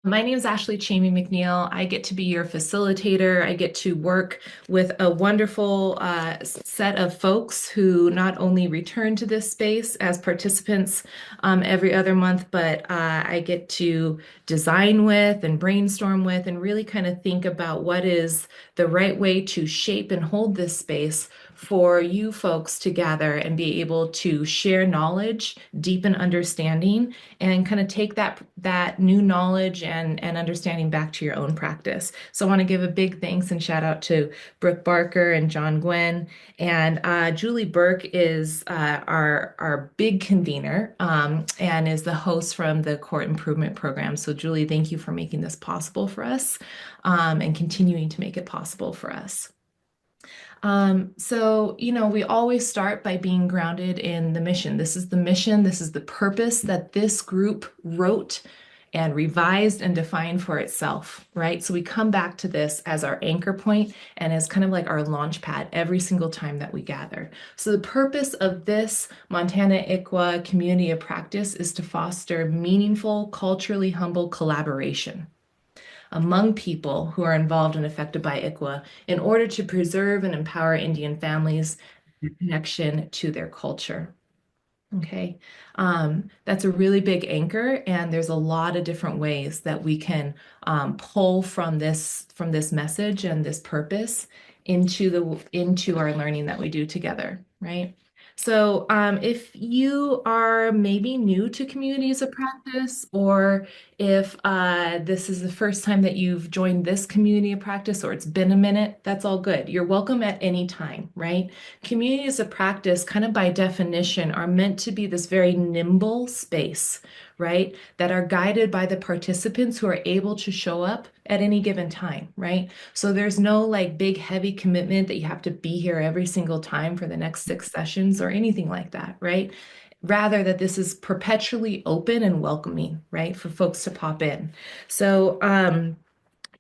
My name is Ashley Chamey McNeil. I get to be your facilitator. I get to work with a wonderful set of folks who not only return to this space as participants every other month, but I get to design with and brainstorm with and really kind of think about what is the right way to shape and hold this space for you folks to gather and be able to share knowledge, deepen understanding, and kind of take that new knowledge and understanding back to your own practice. So I want to give a big thanks and shout out to Brooke Barker and John Gwen. And Julie Burke is our big convener and is the host from the Court Improvement Program. So Julie, thank you for making this possible for us and continuing to make it possible for us. We always start by being grounded in the mission. This is the mission, this is the purpose that this group wrote and revised and defined for itself, right? So we come back to this as our anchor point and as kind of like our launch pad every single time that we gather. So the purpose of this Montana ICWA community of practice is to foster meaningful, culturally humble collaboration among people who are involved and affected by ICWA in order to preserve and empower Indian families' connection to their culture. Okay, that's a really big anchor, and there's a lot of different ways that we can pull from this message and this purpose into our learning that we do together, right? So if you are maybe new to communities of practice, or if this is the first time that you've joined this community of practice, or it's been a minute, that's all good. You're welcome at any time, right? Communities of practice, kind of by definition, are meant to be this very nimble space, right? That are guided by the participants who are able to show up at any given time, right? So there's no like big heavy commitment that you have to be here every single time for the next 6 sessions or anything like that, right? Rather that this is perpetually open and welcoming, right, for folks to pop in. So,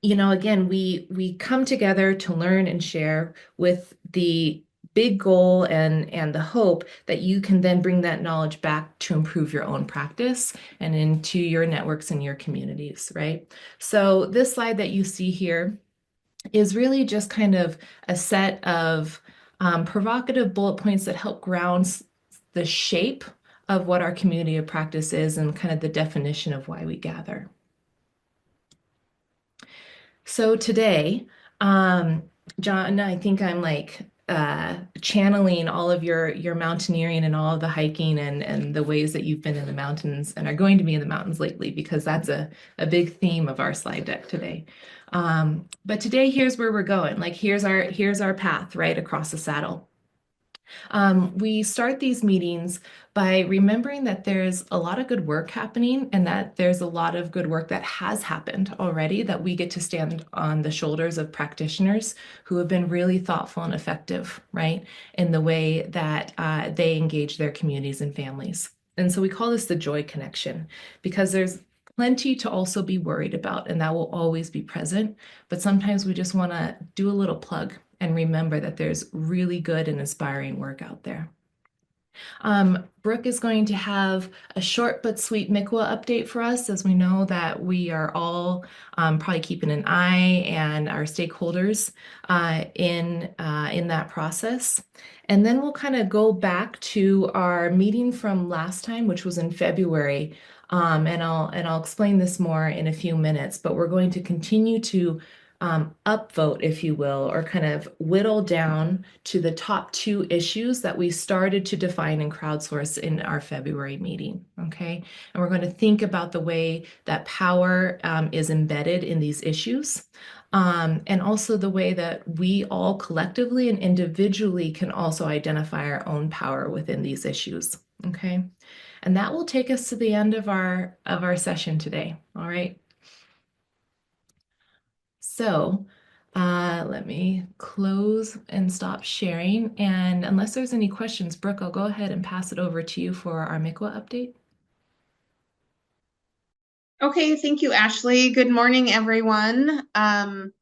again, we come together to learn and share with the big goal and the hope that you can then bring that knowledge back to improve your own practice and into your networks and your communities, right? So this slide that you see here is really just kind of a set of provocative bullet points that help ground the shape of what our community of practice is and kind of the definition of why we gather. So today, John, I think I'm like channeling all of your mountaineering and all of the hiking and the ways that you've been in the mountains and are going to be in the mountains lately, because that's a big theme of our slide deck today. But today, here's where we're going. Like here's our path right across the saddle. We start these meetings by remembering that there's a lot of good work happening and that there's a lot of good work that has happened already, that we get to stand on the shoulders of practitioners who have been really thoughtful and effective, right, in the way that they engage their communities and families. And so we call this the joy connection, because there's plenty to also be worried about, and that will always be present. But sometimes we just want to do a little plug and remember that there's really good and inspiring work out there. Brooke is going to have a short but sweet MICWA update for us, as we know that we are all probably keeping an eye and our stakeholders in that process. And then we'll kind of go back to our meeting from last time, which was in February. And I'll explain this more in a few minutes, but we're going to continue to upvote, if you will, or kind of whittle down to the top 2 issues that we started to define and crowdsource in our February meeting. Okay. And we're going to think about the way that power is embedded in these issues. And also the way that we all collectively and individually can also identify our own power within these issues. Okay. And that will take us to the end of our session today. All right. So let me close and stop sharing. And unless there's any questions, Brooke, I'll go ahead and pass it over to you for our MICWA update. Okay, thank you, Ashley. Good morning, everyone. I'm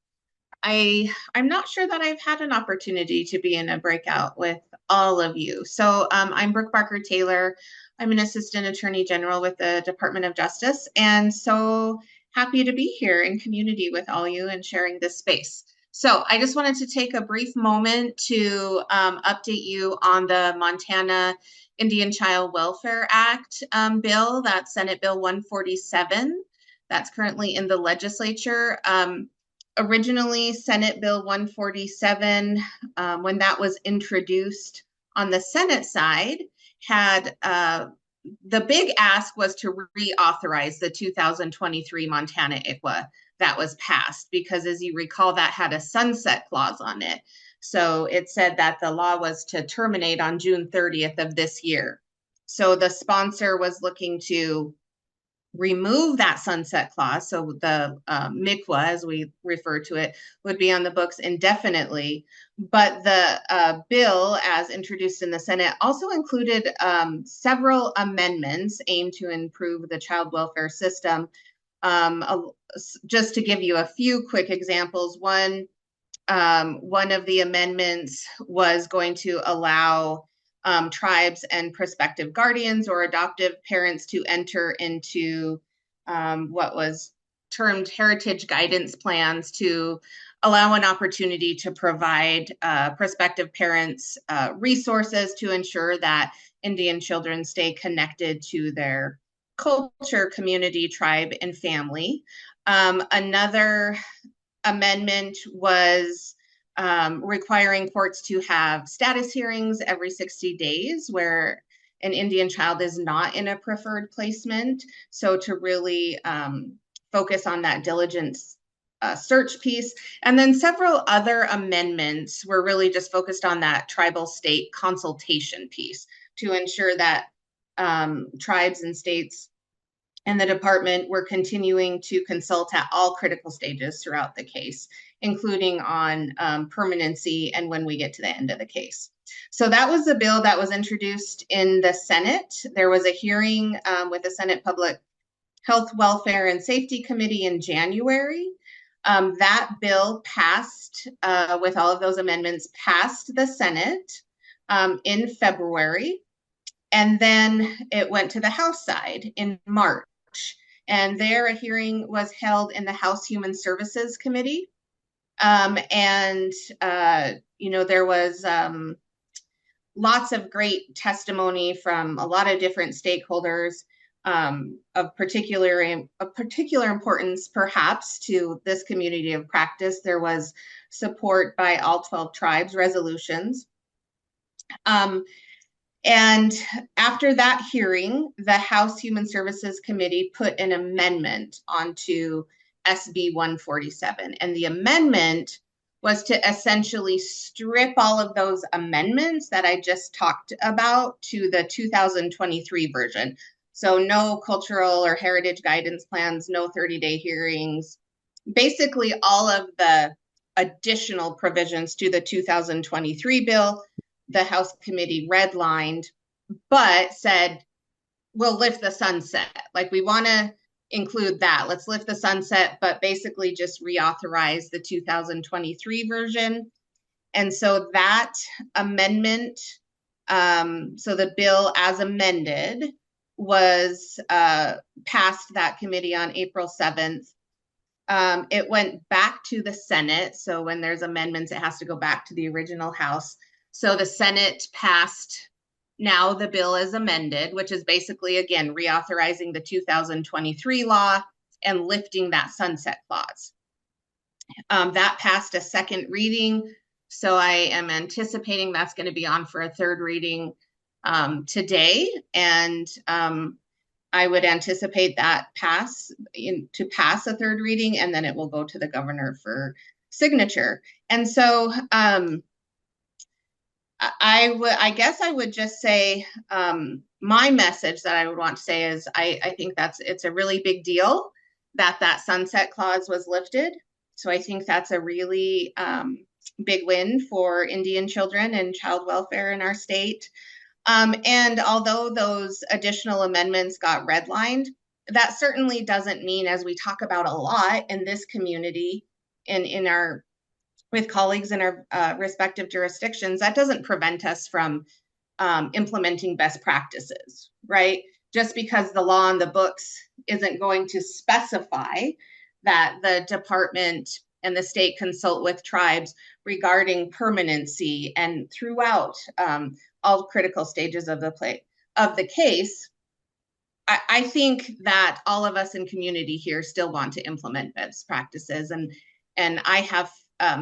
not sure that I've had an opportunity to be in a breakout with all of you. So I'm Brooke Barker Taylor. I'm an assistant attorney general with the Department of Justice, and so happy to be here in community with all you and sharing this space. So I just wanted to take a brief moment to update you on the Montana Indian Child Welfare Act bill. That's Senate Bill 147. That's currently in the legislature. Originally, Senate Bill 147, when that was introduced on the Senate side, had the big ask was to reauthorize the 2023 Montana ICWA that was passed, because as you recall, that had a sunset clause on it. So it said that the law was to terminate on June 30th of this year. So the sponsor was looking to remove that sunset clause. So the MICWA, as we refer to it, would be on the books indefinitely. But the bill, as introduced in the Senate, also included several amendments aimed to improve the child welfare system. Just to give you a few quick examples, one of the amendments was going to allow tribes and prospective guardians or adoptive parents to enter into what was termed heritage guidance plans to allow an opportunity to provide prospective parents resources to ensure that Indian children stay connected to their culture, community, tribe, and family. Another amendment was requiring courts to have status hearings every 60 days where an Indian child is not in a preferred placement. So to really focus on that diligence search piece. And then several other amendments were really just focused on that tribal state consultation piece to ensure that tribes and states and the department were continuing to consult at all critical stages throughout the case, including on permanency and when we get to the end of the case. So that was the bill that was introduced in the Senate. There was a hearing with the Senate Public Health, Welfare, and Safety Committee in January. That bill passed, with all of those amendments, passed the Senate in February. And then it went to the House side in March. And there a hearing was held in the House Human Services Committee. There was lots of great testimony from a lot of different stakeholders of particular importance, perhaps, to this community of practice. There was support by all 12 tribes resolutions. And after that hearing, the House Human Services Committee put an amendment onto SB 147. And the amendment was to essentially strip all of those amendments that I just talked about to the 2023 version. So no cultural or heritage guidance plans, no 30-day hearings, basically all of the additional provisions to the 2023 bill. The House committee redlined, but said, we'll lift the sunset. Like, we want to include that. Let's lift the sunset, but basically just reauthorize the 2023 version. And so that amendment, so the bill as amended was passed that committee on April 7th. It went back to the Senate. So when there's amendments, it has to go back to the original House. So the Senate passed now the bill is amended, which is basically, again, reauthorizing the 2023 law and lifting that sunset clause. That passed a second reading. So I am anticipating that's going to be on for a third reading today. And I would anticipate that to pass a third reading, and then it will go to the governor for signature. And so I guess I would just say my message that I would want to say is I think it's a really big deal that sunset clause was lifted. So I think that's a really big win for Indian children and child welfare in our state. And although those additional amendments got redlined, that certainly doesn't mean, as we talk about a lot in this community, with colleagues in our respective jurisdictions, that doesn't prevent us from implementing best practices, right? just because the law on the books isn't going to specify that the department and the state consult with tribes regarding permanency and throughout all critical stages of the case. I think that all of us in community here still want to implement best practices, and I have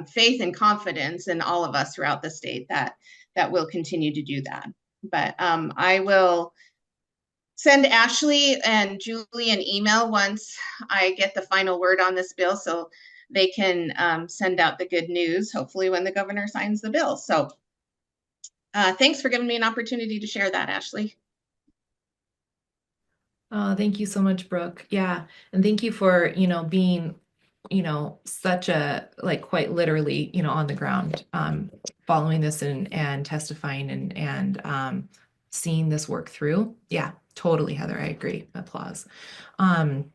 faith and confidence in all of us throughout the state that we'll continue to do that. But I will send Ashley and Julie an email once I get the final word on this bill, so they can send out the good news, hopefully when the governor signs the bill. So thanks for giving me an opportunity to share that, Ashley. Oh, thank you so much, Brooke. Yeah. And thank you for, being, such a, like, quite literally, on the ground, following this and testifying and seeing this work through. Yeah, totally, Heather. I agree. Applause. Um,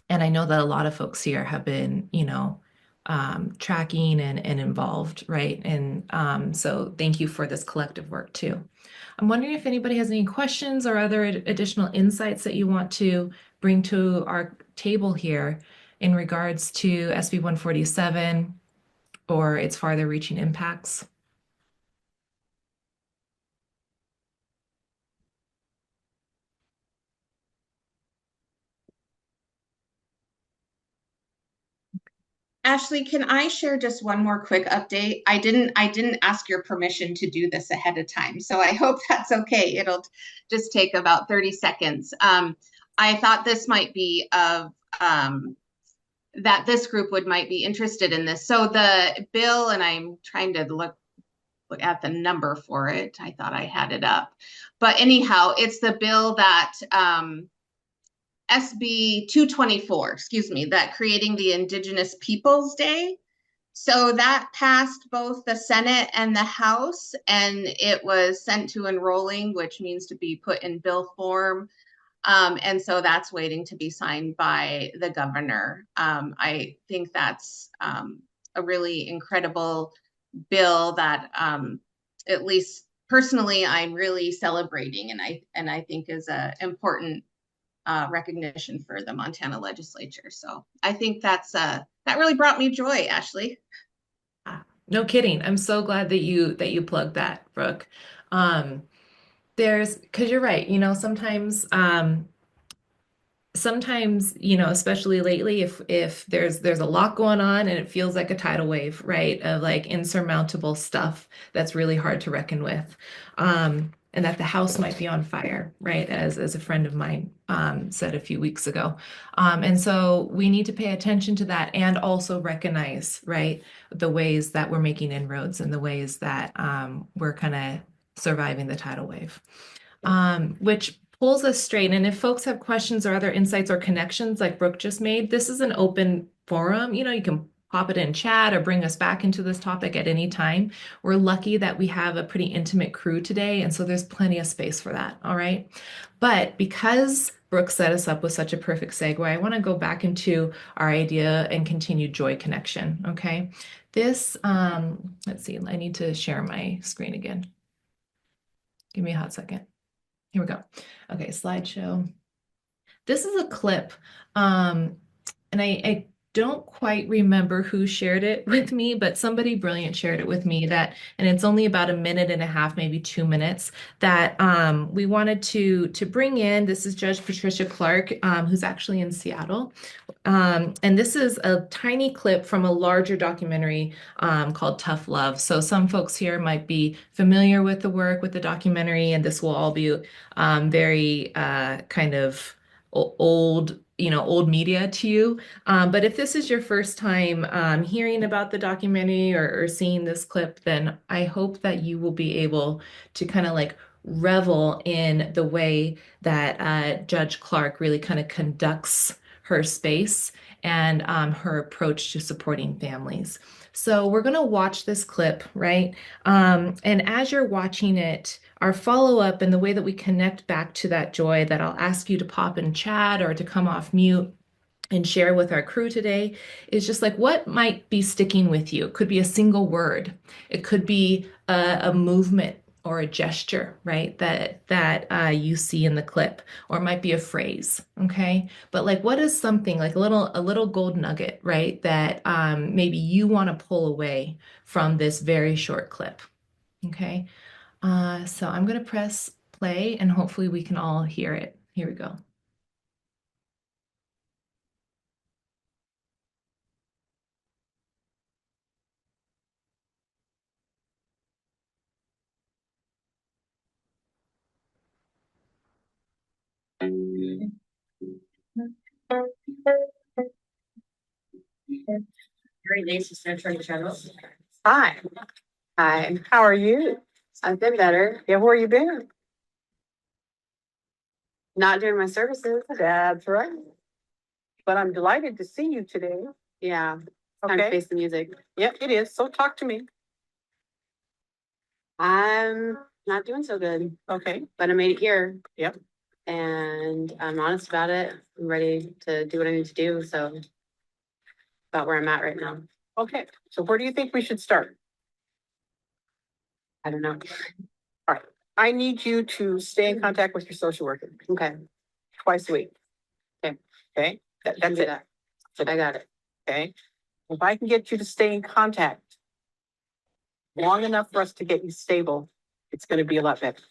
and I know that a lot of folks here have been, tracking and involved, right? And so thank you for this collective work too. I'm wondering if anybody has any questions or other additional insights that you want to bring to our table here in regards to SB 147 or its farther reaching impacts. Ashley, can I share just one more quick update? I didn't ask your permission to do this ahead of time, so I hope that's okay. It'll just take about 30 seconds. I thought this might be of that this group might be interested in this. So the bill, and I'm trying to look at the number for it. I thought I had it up, but anyhow, it's the bill that SB 224, excuse me, that creating the Indigenous Peoples Day. So that passed both the Senate and the House, and it was sent to enrolling, which means to be put in bill form. And so that's waiting to be signed by the governor. I think that's a really incredible bill that, at least personally, I'm really celebrating, and I think is an important recognition for the Montana legislature. So I think that really brought me joy, Ashley. No kidding. I'm so glad that you plugged that, Brooke. Um, because you're right, sometimes, especially lately, if there's a lot going on and it feels like a tidal wave, right, of like insurmountable stuff that's really hard to reckon with, and that the house might be on fire, right, as a friend of mine said a few weeks ago, and so we need to pay attention to that and also recognize, right, the ways that we're making inroads and the ways that we're kind of surviving the tidal wave, which pulls us straight. And if folks have questions or other insights or connections like Brooke just made, this is an open forum. You can pop it in chat or bring us back into this topic at any time. We're lucky that we have a pretty intimate crew today, and so there's plenty of space for that. All right. But because Brooke set us up with such a perfect segue, I want to go back into our idea and continued joy connection. Okay. Let's see, I need to share my screen again. Give me a hot second. Here we go. Okay, slideshow. This is a clip, and I don't quite remember who shared it with me, but somebody brilliant shared it with me and it's only about a minute and a half, maybe 2 minutes, that we wanted to bring in. This is Judge Patricia Clark, who's actually in Seattle. And this is a tiny clip from a larger documentary called Tough Love. So some folks here might be familiar with the work, with the documentary, and this will all be very kind of old media to you. But if this is your first time hearing about the documentary or seeing this clip, then I hope that you will be able to kind of like revel in the way that Judge Clark really kind of conducts her space and her approach to supporting families. So we're going to watch this clip, right? And as you're watching it, our follow-up and the way that we connect back to that joy that I'll ask you to pop in chat or to come off mute and share with our crew today is just like what might be sticking with you. It could be a single word. It could be a movement or a gesture, right? That you see in the clip, or it might be a phrase, okay? But like, what is something like a little gold nugget, right? That maybe you want to pull away from this very short clip, okay? So I'm gonna press play, and hopefully we can all hear it. Here we go. Great names to start trying to channel. Hi. Hi. How are you? I've been better. Yeah, where you been? Not doing my services. That's right. But I'm delighted to see you today. Yeah. Time to face the music. Yep, it is. So talk to me. I'm not doing so good. Okay. But I made it here. Yep. And I'm honest about it. I'm ready to do what I need to do. So about where I'm at right now. Okay. So where do you think we should start? I don't know. All right. I need you to stay in contact with your social worker. Okay. Twice a week. Okay. Okay. That's it. I got it. Okay. If I can get you to stay in contact long enough for us to get you stable, it's going to be a lot better.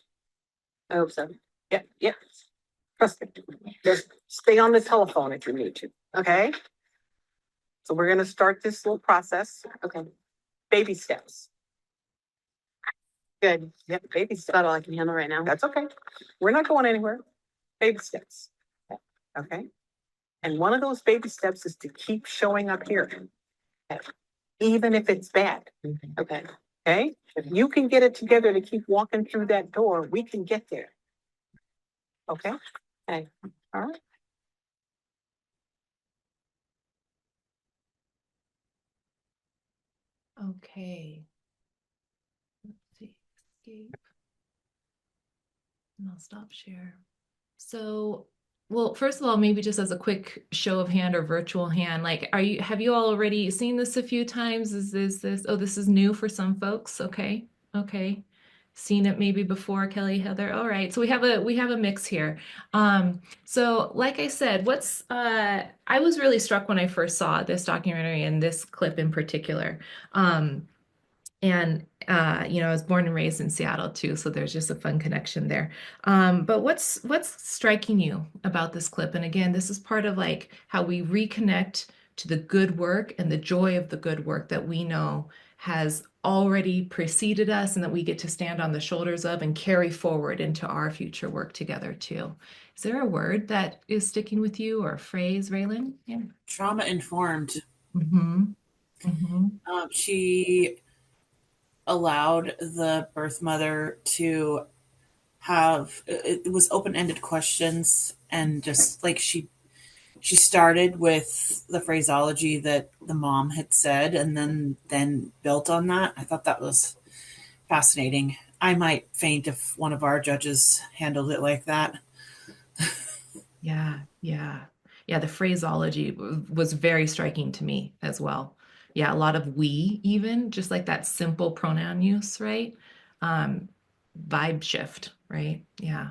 I hope so. Yeah. Yeah. Trust me. Just stay on the telephone if you need to. Okay. So we're going to start this little process. Okay. Baby steps. Good. Yep. Baby steps. That's all I can handle right now. That's okay. We're not going anywhere. Baby steps. Okay. And one of those baby steps is to keep showing up here, even if it's bad. Okay. Okay. If you can get it together to keep walking through that door, we can get there. Okay. Okay. All right. Okay. Let's see. Escape. And I'll stop share. So, well, first of all, maybe just as a quick show of hand or virtual hand, like, have you all already seen this a few times? Is this, oh, this is new for some folks. Okay. Okay. Seen it maybe before, Kelly, Heather. All right. So we have a mix here. So like I said, I was really struck when I first saw this documentary and this clip in particular. And I was born and raised in Seattle too, so there's just a fun connection there. But what's striking you about this clip? And again, this is part of like how we reconnect to the good work and the joy of the good work that we know has already preceded us and that we get to stand on the shoulders of and carry forward into our future work together too. Is there a word that is sticking with you or a phrase, Raylan? Yeah. Trauma informed. Mm-hmm. Mm-hmm. She allowed the birth mother to have it was open-ended questions, and just like she started with the phraseology that the mom had said, and then built on that. I thought that was fascinating. I might faint if one of our judges handled it like that. Yeah, yeah. Yeah, the phraseology was very striking to me as well. Yeah, a lot of we even, just like that simple pronoun use, right? Um, Vibe shift, right? Yeah.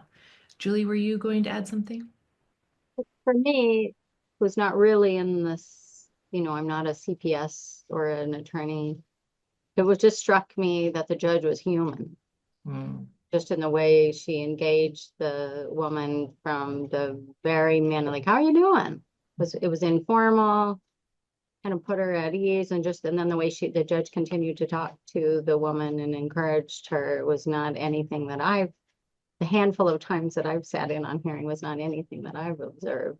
Julie, were you going to add something? For me, who's not really in this, I'm not a CPS or an attorney. It was just struck me that the judge was human, Mm, just in the way she engaged the woman from the very minute, like, how are you doing? It was informal, kind of put her at ease, and then the way the judge continued to talk to the woman and encouraged her was not anything that the handful of times that I've sat in on hearing was not anything that I've observed.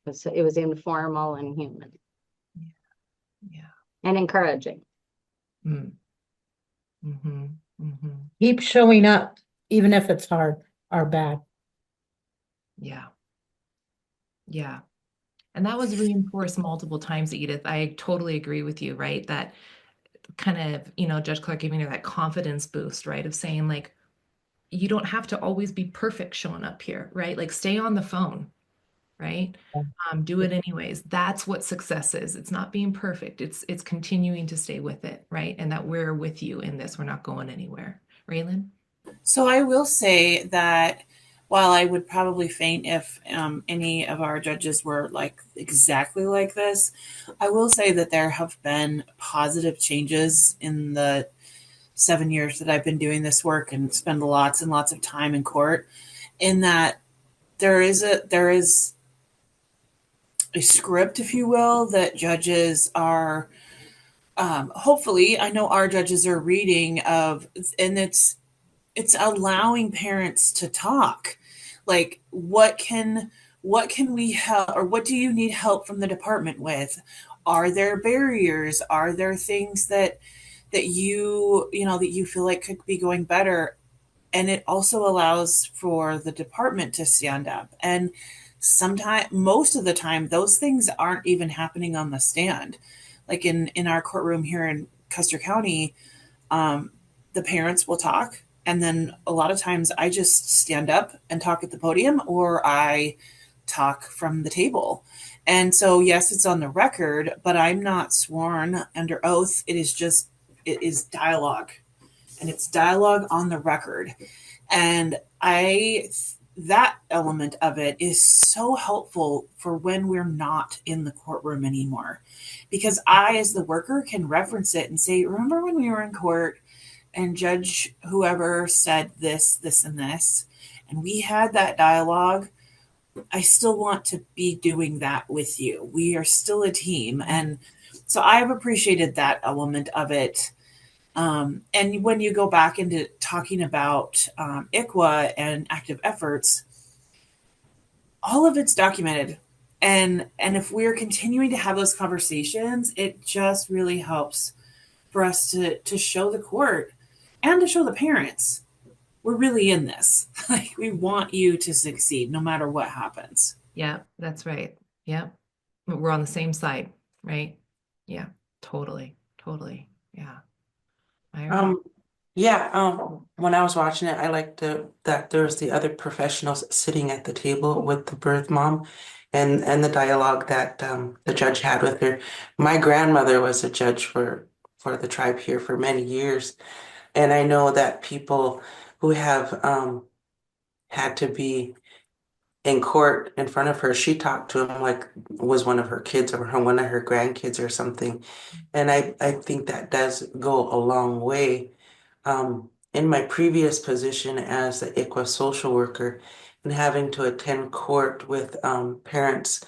It was informal and human yeah, yeah. and encouraging. Mm, mm-hmm, mm-hmm. Keep showing up, even if it's hard or bad. Yeah, yeah. And that was reinforced multiple times, Edith. I totally agree with you, right? That kind of, Judge Clark giving her that confidence boost, right? Of saying, like, you don't have to always be perfect showing up here, right? Like, stay on the phone, right? Do it anyways. That's what success is. It's not being perfect. It's continuing to stay with it, right? And that we're with you in this. We're not going anywhere. Raylan? So I will say that while I would probably faint if any of our judges were like exactly like this, I will say that there have been positive changes in the 7 years that I've been doing this work and spend lots and lots of time in court. In that there is a script, if you will, that judges are hopefully. I know our judges are reading of, and it's allowing parents to talk, like what can we help, or what do you need help from the department with? Are there barriers? Are there things that you feel like could be going better? And it also allows for the department to stand up, and sometimes, most of the time, those things aren't even happening on the stand. Like in our courtroom here in Custer County, um, the parents will talk, and then a lot of times I just stand up and talk at the podium, or I talk from the table. And so yes, it's on the record, but I'm not sworn under oath. It is dialogue, and it's dialogue on the record. And that element of it is so helpful for when we're not in the courtroom anymore, because I, as the worker, can reference it and say, remember when we were in court and Judge whoever said this, this, and this, and we had that dialogue. I still want to be doing that with you. We are still a team. And so I've appreciated that element of it. And when you go back into talking about ICWA and active efforts, all of it's documented. And if we're continuing to have those conversations, it just really helps for us to show the court and to show the parents we're really in this. Like, we want you to succeed no matter what happens. Yeah, that's right. Yeah. We're on the same side, right? Yeah, totally. Totally. Yeah. I agree. Yeah, when I was watching it, I liked that there was the other professionals sitting at the table with the birth mom and the dialogue that the judge had with her. My grandmother was a judge for the tribe here for many years, and I know that people who have had to be in court in front of her, she talked to him like was one of her kids or one of her grandkids or something. And I think that does go a long way. In my previous position as the ICWA social worker and having to attend court with parents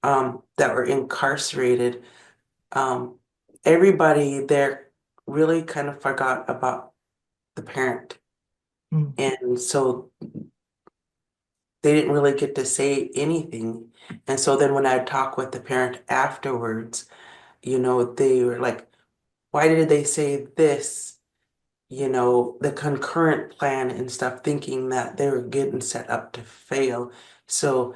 that were incarcerated, um, everybody there really kind of forgot about the parent. Mm. And so they didn't really get to say anything. And so then when I talk with the parent afterwards, they were like, why did they say this? The concurrent plan and stuff, thinking that they were getting set up to fail. So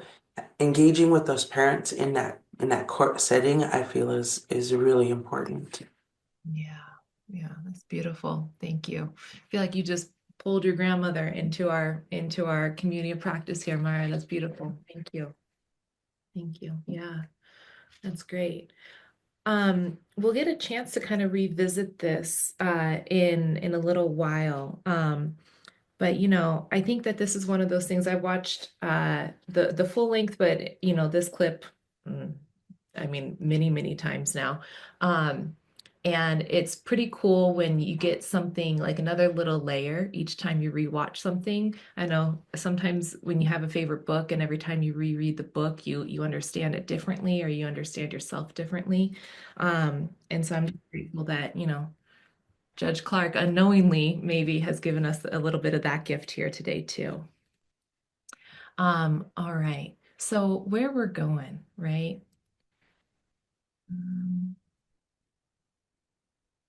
engaging with those parents in that court setting, I feel is really important. Yeah. Yeah, that's beautiful. Thank you. I feel like you just pulled your grandmother into our community of practice here, Mara. That's beautiful. Thank you. Thank you. Yeah, that's great. We'll get a chance to kind of revisit this in a little while. But I think that this is one of those things. I watched the full length, but this clip, I mean, many, many times now. And it's pretty cool when you get something like another little layer each time you rewatch something. I know sometimes when you have a favorite book and every time you reread the book, you understand it differently, or you understand yourself differently. And so I'm just grateful that, Judge Clark unknowingly maybe has given us a little bit of that gift here today too. All right. So where we're going, right?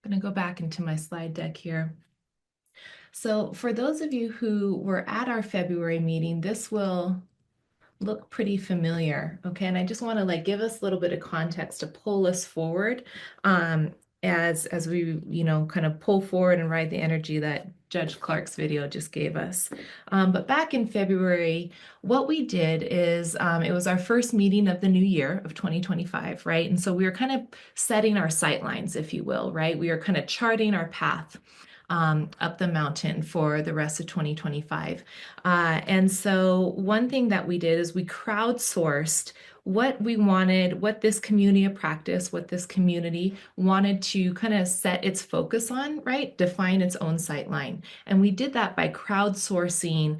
I'm going to go back into my slide deck here. So for those of you who were at our February meeting, this will look pretty familiar. Okay. And I just want to give us a little bit of context to pull us forward as we, kind of pull forward and ride the energy that Judge Clark's video just gave us. But back in February, what we did is it was our first meeting of the new year of 2025, right? And so we were kind of setting our sight lines, if you will, right? We are kind of charting our path. up the mountain for the rest of 2025. And so one thing that we did is we crowdsourced what we wanted, what this community of practice, what this community wanted to kind of set its focus on, right? Define its own sightline. And we did that by crowdsourcing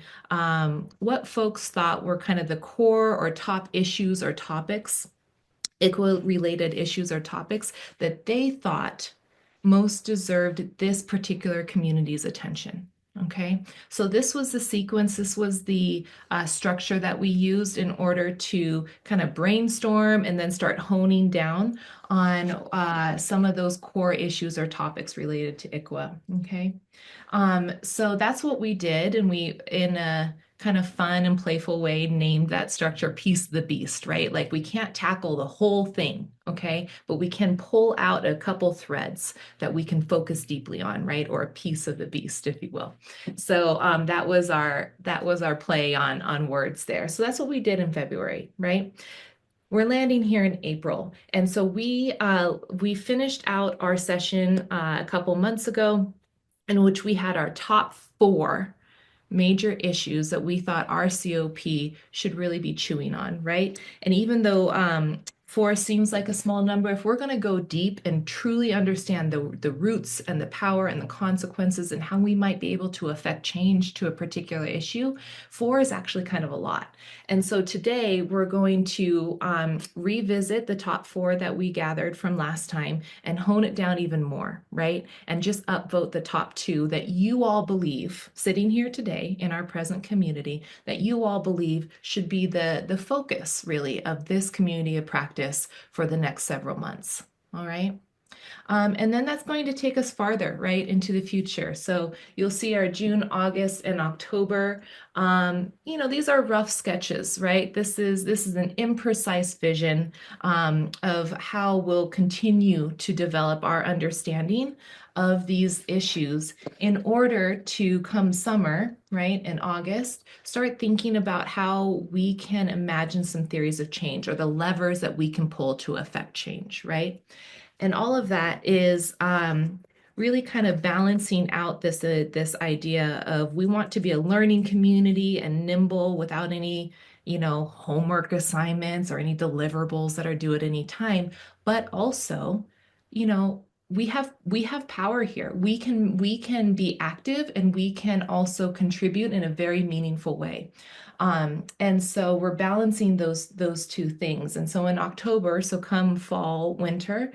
what folks thought were kind of the core or top issues or topics, ICWA related issues or topics that they thought most deserved this particular community's attention. Okay, so this was the sequence, this was the structure that we used in order to kind of brainstorm and then start honing down on some of those core issues or topics related to ICWA. Okay, so that's what we did, and we, in a kind of fun and playful way, named that structure Piece of the Beast, right? Like we can't tackle the whole thing, okay? But we can pull out a couple threads that we can focus deeply on, right? Or a piece of the beast, if you will. So that was our play on words there. So that's what we did in February, right? We're landing here in April, and so we finished out our session a couple months ago, in which we had our top 4 major issues that we thought our COP should really be chewing on, right? And even though 4 seems like a small number, if we're going to go deep and truly understand the roots and the power and the consequences and how we might be able to affect change to a particular issue, 4 is actually kind of a lot. And so today we're going to revisit the top 4 that we gathered from last time and hone it down even more, right? And just upvote the top 2 that you all believe, sitting here today in our present community, that you all believe should be the focus really of this community of practice for the next several months. All right. And then that's going to take us farther, right, into the future. So you'll see our June, August, and October. These are rough sketches, right? This is an imprecise vision of how we'll continue to develop our understanding of these issues in order to come summer, right, in August, start thinking about how we can imagine some theories of change or the levers that we can pull to affect change, right? And all of that is really kind of balancing out this idea of we want to be a learning community and nimble without any, homework assignments or any deliverables that are due at any time, but also, we have power here. We can be active and we can also contribute in a very meaningful way. And so we're balancing those 2 things. And so in October, so come fall, winter,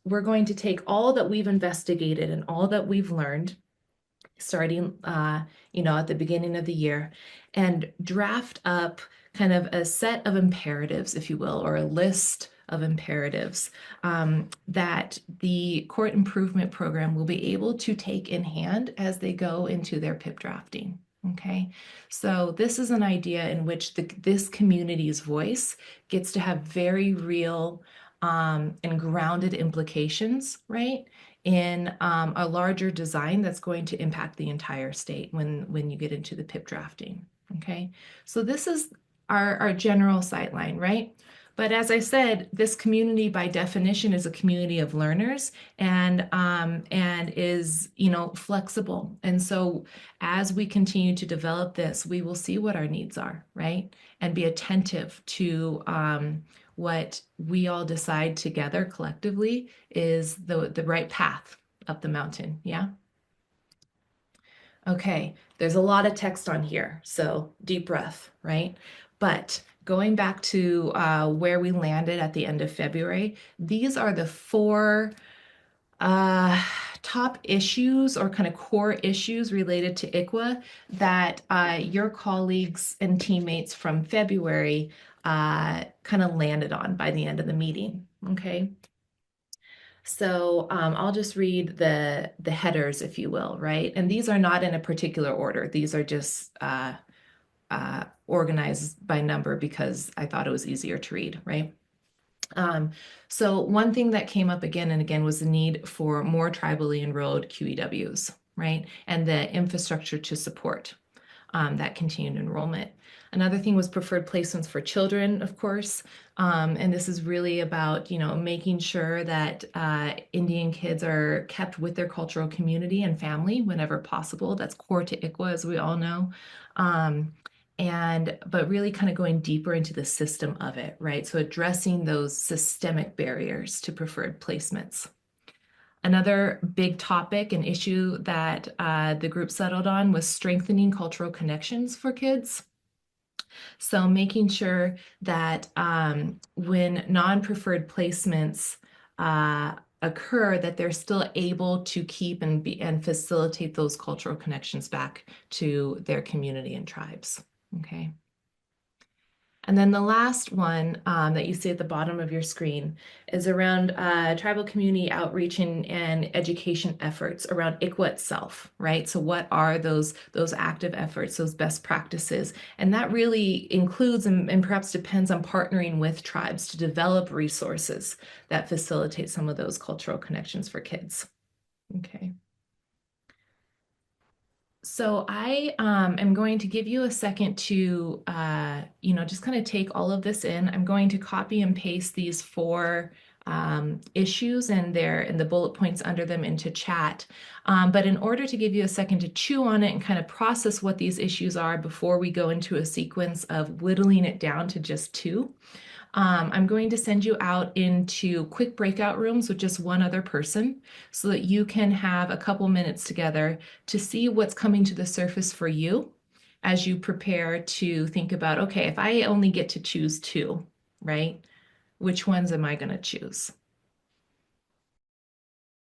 we're going to take all that we've investigated and all that we've learned, starting, at the beginning of the year, and draft up kind of a set of imperatives, if you will, or a list of imperatives that the court improvement program will be able to take in hand as they go into their PIP drafting. Okay, so this is an idea in which this community's voice gets to have very real and grounded implications, right, in a larger design that's going to impact the entire state when you get into the PIP drafting. Okay, so this is our general sightline, right? But as I said, this community by definition is a community of learners and is, flexible. And so as we continue to develop this, we will see what our needs are, right? And be attentive to what we all decide together collectively is the right path up the mountain. Yeah. Okay, there's a lot of text on here, so deep breath, right? But going back to where we landed at the end of February, these are the 4 top issues or kind of core issues related to ICWA that your colleagues and teammates from February kind of landed on by the end of the meeting, okay? So I'll just read the headers, if you will, right? And these are not in a particular order. These are just organized by number because I thought it was easier to read, right? So one thing that came up again and again was the need for more tribally enrolled QEWs, right? And the infrastructure to support that continued enrollment. Another thing was preferred placements for children, of course. And this is really about, making sure that Indian kids are kept with their cultural community and family whenever possible. That's core to ICWA, as we all know. But really kind of going deeper into the system of it, right? So addressing those systemic barriers to preferred placements. Another big topic and issue that the group settled on was strengthening cultural connections for kids. So making sure that when non-preferred placements occur, that they're still able to keep and facilitate those cultural connections back to their community and tribes. Okay. And then the last one that you see at the bottom of your screen is around tribal community outreach and education efforts around ICWA itself, right? So what are those active efforts, those best practices? And that really includes and perhaps depends on partnering with tribes to develop resources that facilitate some of those cultural connections for kids. Okay. So I am going to give you a second to, just kind of take all of this in. I'm going to copy and paste these 4 issues and the bullet points under them into chat. But in order to give you a second to chew on it and kind of process what these issues are before we go into a sequence of whittling it down to just 2, I'm going to send you out into quick breakout rooms with just one other person so that you can have a couple minutes together to see what's coming to the surface for you as you prepare to think about, okay, if I only get to choose 2, right? Which ones am I going to choose?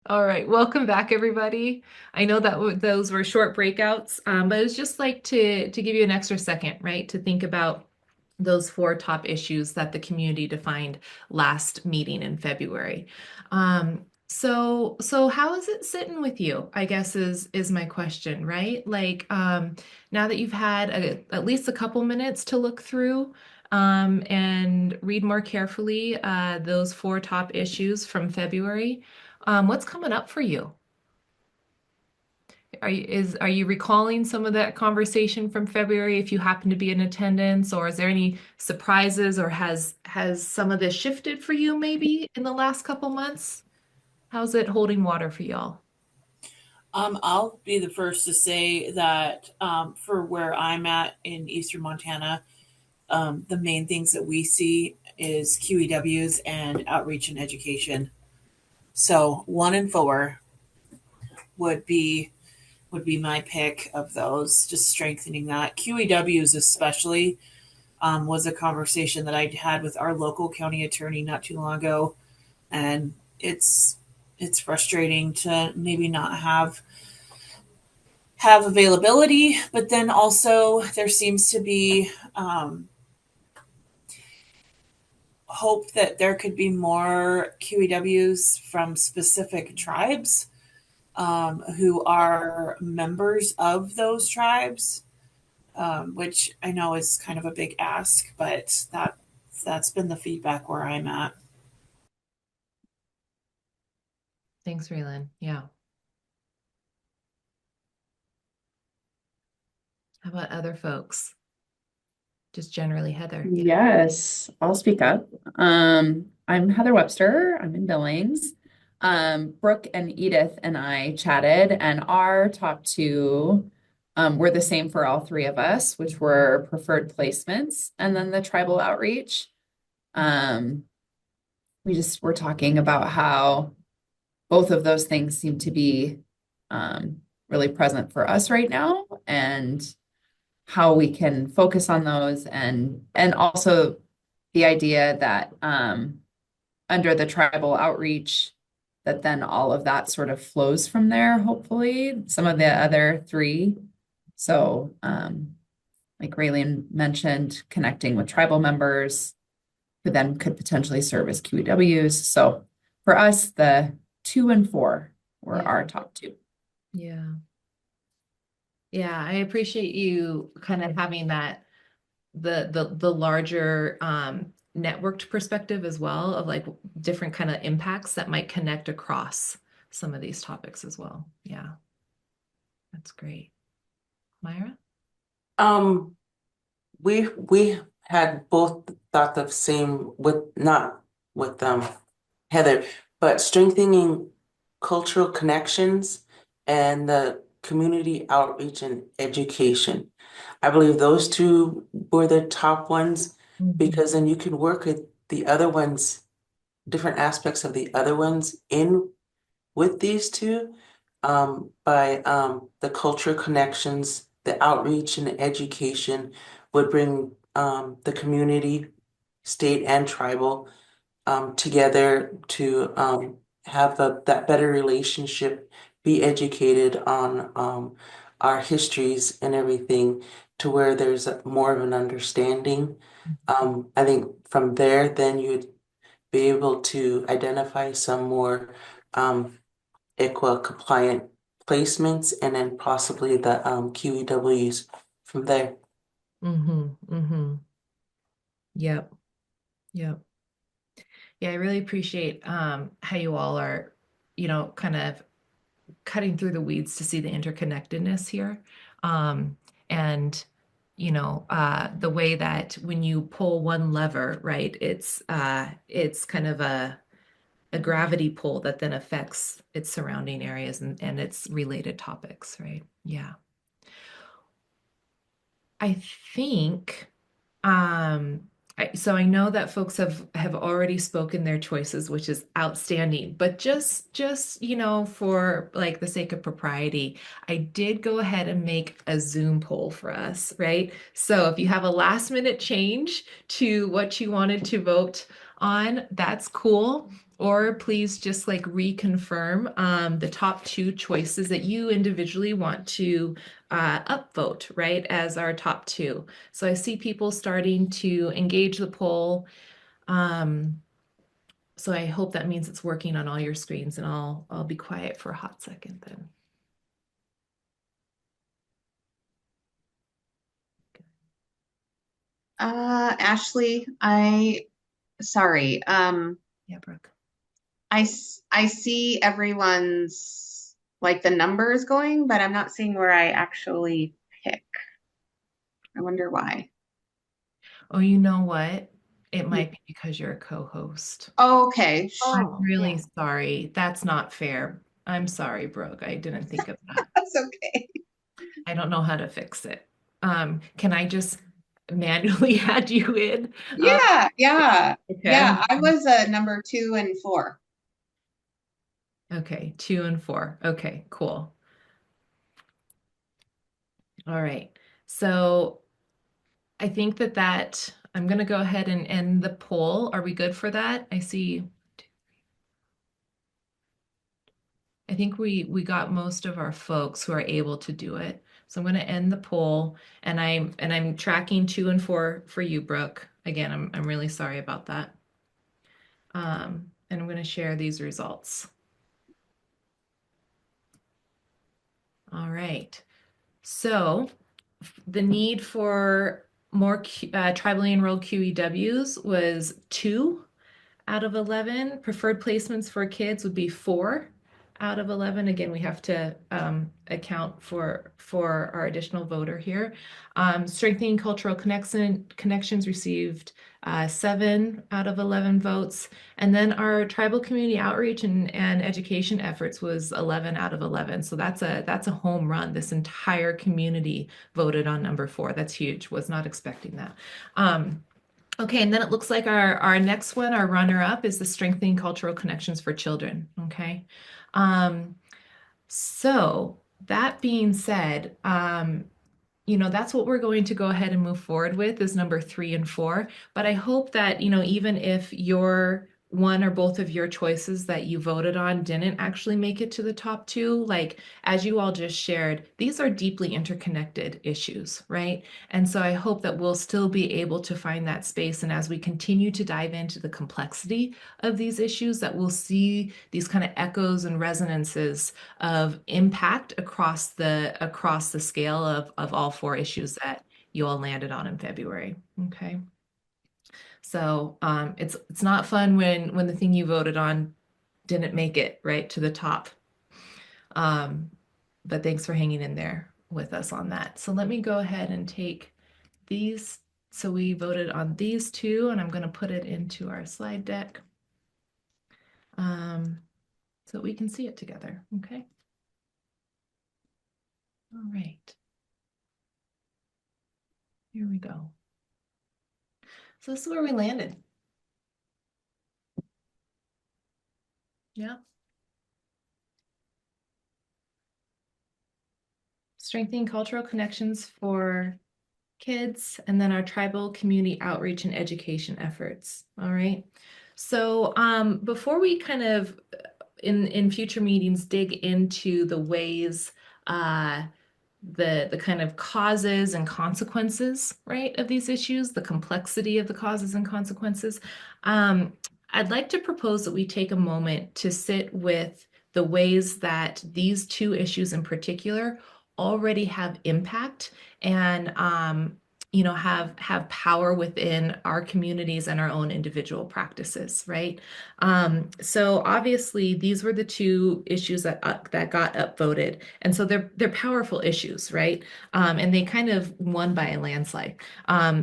All right, welcome back, everybody. I know that those were short breakouts, but it's just like to give you an extra second, right, to think about those 4 top issues that the community defined last meeting in February. So how is it sitting with you, I guess is my question, right? Like, now that you've had at least a couple minutes to look through and read more carefully those 4 top issues from February, what's coming up for you? Are you recalling some of that conversation from February if you happen to be in attendance, or is there any surprises, or has some of this shifted for you maybe in the last couple months? How's it holding water for y'all? I'll be the first to say that for where I'm at in Eastern Montana, the main things that we see is QEWs and outreach and education. So 1 and 4 would be my pick of those, just strengthening that. QEWs especially was a conversation that I had with our local county attorney not too long ago, and it's frustrating to maybe not have availability, but then also there seems to be hope that there could be more QEWs from specific tribes who are members of those tribes, which I know is kind of a big ask, but that's been the feedback where I'm at. Thanks, Raylan. Yeah. How about other folks? Just generally, Heather. Yes, I'll speak up. I'm Heather Webster. I'm in Billings. Brooke and Edith and I chatted, and our top 2 were the same for all 3 of us, which were preferred placements and then the tribal outreach. We just were talking about how both of those things seem to be really present for us right now, and how we can focus on those, and also the idea that under the tribal outreach, that then all of that sort of flows from there, hopefully, some of the other 3. So like Raylene mentioned, connecting with tribal members who then could potentially serve as QEWs. So for us, the 2 and 4 were our top 2. Yeah. Yeah, I appreciate you kind of having that the larger networked perspective as well, of like different kind of impacts that might connect across some of these topics as well. Yeah. That's great. Myra? Um, we had both thought the same with not with Heather, but strengthening cultural connections and the community outreach and education. I believe those two were the top ones Mhm. because then you can work with the other ones, different aspects of the other ones in with these two by the cultural connections, the outreach and the education would bring the community, state and tribal together to have that better relationship, be educated on our histories and everything to where there's more of an understanding. I think from there, then you'd be able to identify some more ICWA compliant placements and then possibly the QEWs from there. Mm-hmm. Yep. Yep. Yeah, I really appreciate how you all are, kind of cutting through the weeds to see the interconnectedness here. Um, and the way that when you pull one lever, right, it's kind of a gravity pull that then affects its surrounding areas and its related topics, right? Yeah. I think um so I know that folks have already spoken their choices, which is outstanding, but just for like the sake of propriety, I did go ahead and make a Zoom poll for us, right? So if you have a last minute change to what you wanted to vote on, that's cool. Or please just like reconfirm the top two choices that you individually want to upvote, right, as our top two. So I see people starting to engage the poll. Um, so I hope that means it's working on all your screens, and I'll be quiet for a hot second then. Ashley, sorry. Yeah, Brooke. I see everyone's like the numbers going, but I'm not seeing where I actually pick. I wonder why. Oh, you know what? It might be because you're a co-host. Oh, okay. I'm Oh, really yeah. sorry. That's not fair. I'm sorry, Brooke. I didn't think of that. That's okay. I don't know how to fix it. Can I just manually add you in? Yeah, yeah. Okay. Yeah, I was number 2 and 4. Okay, 2 and 4. Okay, cool. All right. So I think that I'm going to go ahead and end the poll. Are we good for that? I think we got most of our folks who are able to do it. So I'm going to end the poll, and I'm tracking 2 and 4 for you, Brooke. Again, I'm really sorry about that. And I'm going to share these results. All right. So the need for more tribally enrolled QEWs was 2 out of 11. Preferred placements for kids would be 4 out of 11. Again, we have to account for our additional voter here. Strengthening cultural connections received 7 out of 11 votes. And then our tribal community outreach and education efforts was 11 out of 11. So that's a home run. This entire community voted on number 4. That's huge. Was not expecting that. Okay, and then it looks like our next one, our runner-up, is the strengthening cultural connections for children. Okay. So that being said, that's what we're going to go ahead and move forward with is number 3 and 4. But I hope that, even if your one or both of your choices that you voted on didn't actually make it to the top two, like as you all just shared, these are deeply interconnected issues, right? And so I hope that we'll still be able to find that space. And as we continue to dive into the complexity of these issues, that we'll see these kind of echoes and resonances of impact across the scale of all 4 issues that you all landed on in February. Okay. So it's not fun when the thing you voted on didn't make it right to the top. But thanks for hanging in there. with us on that. So let me go ahead and take these. So we voted on these two, and I'm going to put it into our slide deck so we can see it together. Okay. All right. Here we go. So this is where we landed. Yeah. Strengthening cultural connections for kids, and then our tribal community outreach and education efforts. All right. So before we kind of in future meetings dig into the ways the kind of causes and consequences, right, of these issues, the complexity of the causes and consequences, I'd like to propose that we take a moment to sit with the ways that these two issues in particular already have impact and have power within our communities and our own individual practices, right? So obviously these were the two issues that got upvoted, and so they're powerful issues, right? And they kind of won by a landslide.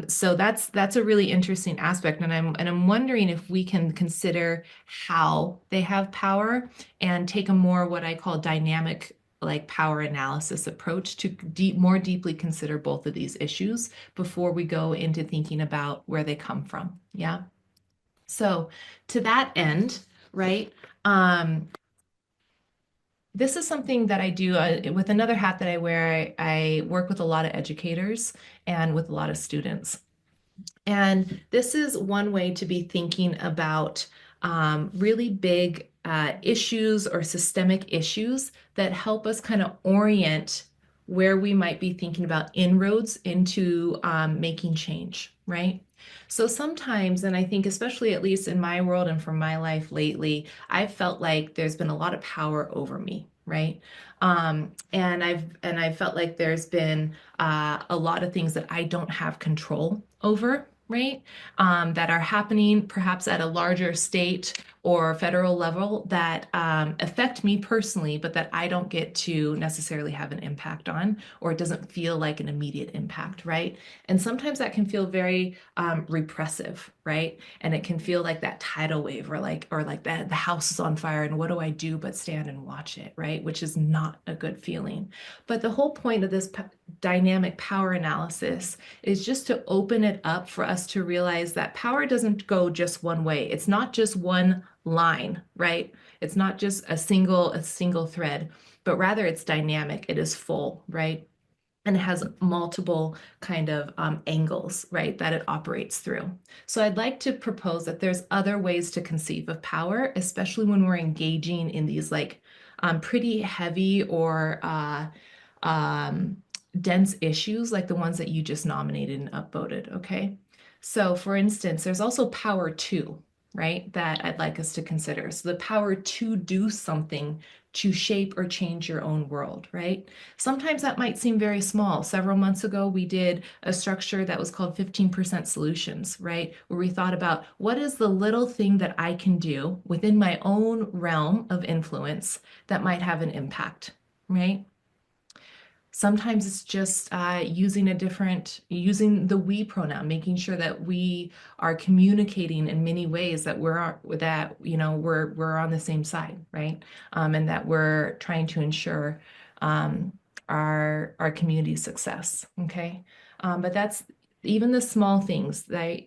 So that's a really interesting aspect, and I'm wondering if we can consider how they have power and take a more what I call dynamic like power analysis approach to more deeply consider both of these issues before we go into thinking about where they come from. Yeah. So to that end, right, this is something that I do with another hat that I wear. I work with a lot of educators and with a lot of students. And this is one way to be thinking about really big issues or systemic issues that help us kind of orient where we might be thinking about inroads into making change, right? So sometimes, and I think especially at least in my world and from my life lately, I've felt like there's been a lot of power over me, right? And I've felt like there's been a lot of things that I don't have control over, right? That are happening perhaps at a larger state or federal level that affect me personally, but that I don't get to necessarily have an impact on, or it doesn't feel like an immediate impact, right? And sometimes that can feel very repressive, right? And it can feel like that tidal wave, or like that the house is on fire, and what do I do but stand and watch it, right? Which is not a good feeling. But the whole point of this dynamic power analysis is just to open it up for us to realize that power doesn't go just one way. It's not just one line, right? It's not just a single thread, but rather it's dynamic. It is full, right? And it has multiple kind of angles, right, that it operates through. So I'd like to propose that there's other ways to conceive of power, especially when we're engaging in these like pretty heavy or dense issues like the ones that you just nominated and upvoted, okay? So for instance, there's also power to, right, that I'd like us to consider. So the power to do something to shape or change your own world, right? Sometimes that might seem very small. Several months ago, we did a structure that was called 15% solutions, right? Where we thought about what is the little thing that I can do within my own realm of influence that might have an impact, right? Sometimes it's just using the we pronoun, making sure that we are communicating in many ways that we're on the same side, right? And that we're trying to ensure our community success. Okay, but that's even the small things that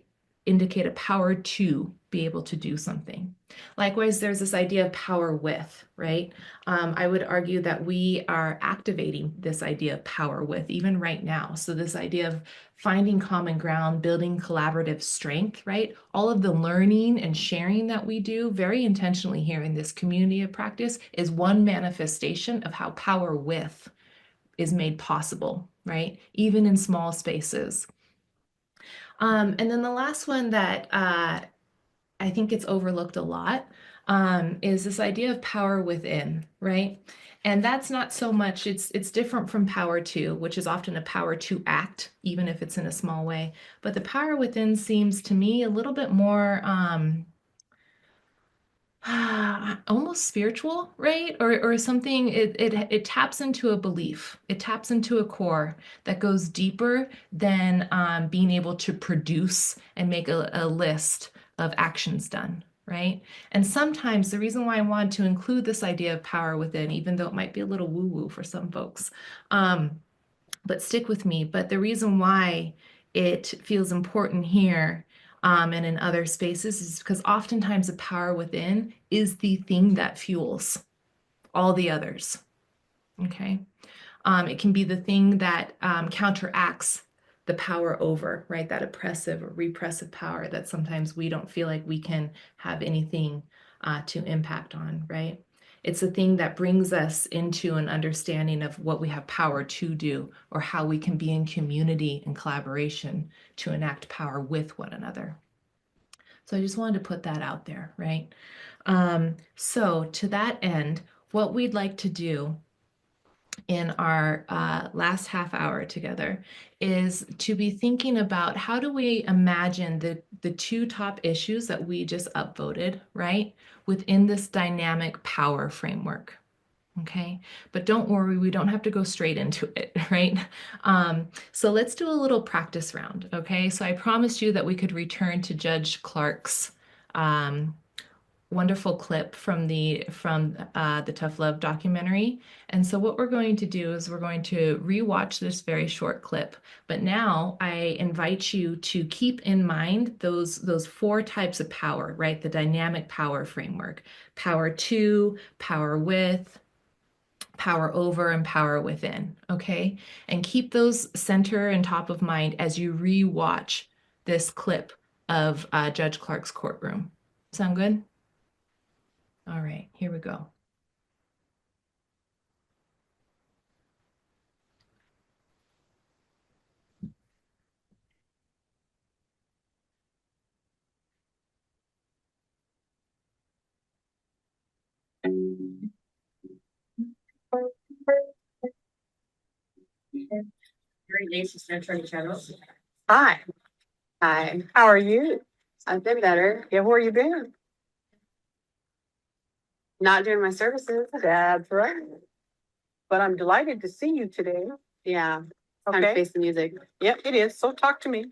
indicate a power to be able to do something. Likewise, there's this idea of power with, right? I would argue that we are activating this idea of power with even right now. So this idea of finding common ground, building collaborative strength, right? All of the learning and sharing that we do very intentionally here in this community of practice is one manifestation of how power with is made possible, right? Even in small spaces. And then the last one that I think it's overlooked a lot is this idea of power within, right? And that's not so much, it's different from power to, which is often a power to act, even if it's in a small way. But the power within seems to me a little bit more, almost spiritual, right? Or something, it taps into a belief. It taps into a core that goes deeper than being able to produce and make a list of actions done, right? And sometimes the reason why I want to include this idea of power within, even though it might be a little woo-woo for some folks, but stick with me. But the reason why it feels important here and in other spaces is because oftentimes the power within is the thing that fuels all the others. Okay. It can be the thing that counteracts the power over, right? That oppressive or repressive power that sometimes we don't feel like we can have anything to impact on, right? It's the thing that brings us into an understanding of what we have power to do or how we can be in community and collaboration to enact power with one another. So I just wanted to put that out there, right? So to that end, what we'd like to do in our last half hour together is to be thinking about how do we imagine the two top issues that we just upvoted, right, within this dynamic power framework. Okay, but don't worry, we don't have to go straight into it, right? So let's do a little practice round, okay? So I promised you that we could return to Judge Clark's wonderful clip from the Tough Love documentary. And so what we're going to do is we're going to rewatch this very short clip. But now I invite you to keep in mind those four types of power, right? The dynamic power framework: power to, power with, power over, and power within. Okay, and keep those center and top of mind as you rewatch this clip of Judge Clark's courtroom. Sound good? All right, here we go. Great day, Sister Attorney General. Hi. Hi. How are you? I've been better. Yeah, where you been? Not doing my services. That's right. But I'm delighted to see you today. Yeah. Time to Okay. face the music. Yep, it is. So talk to me.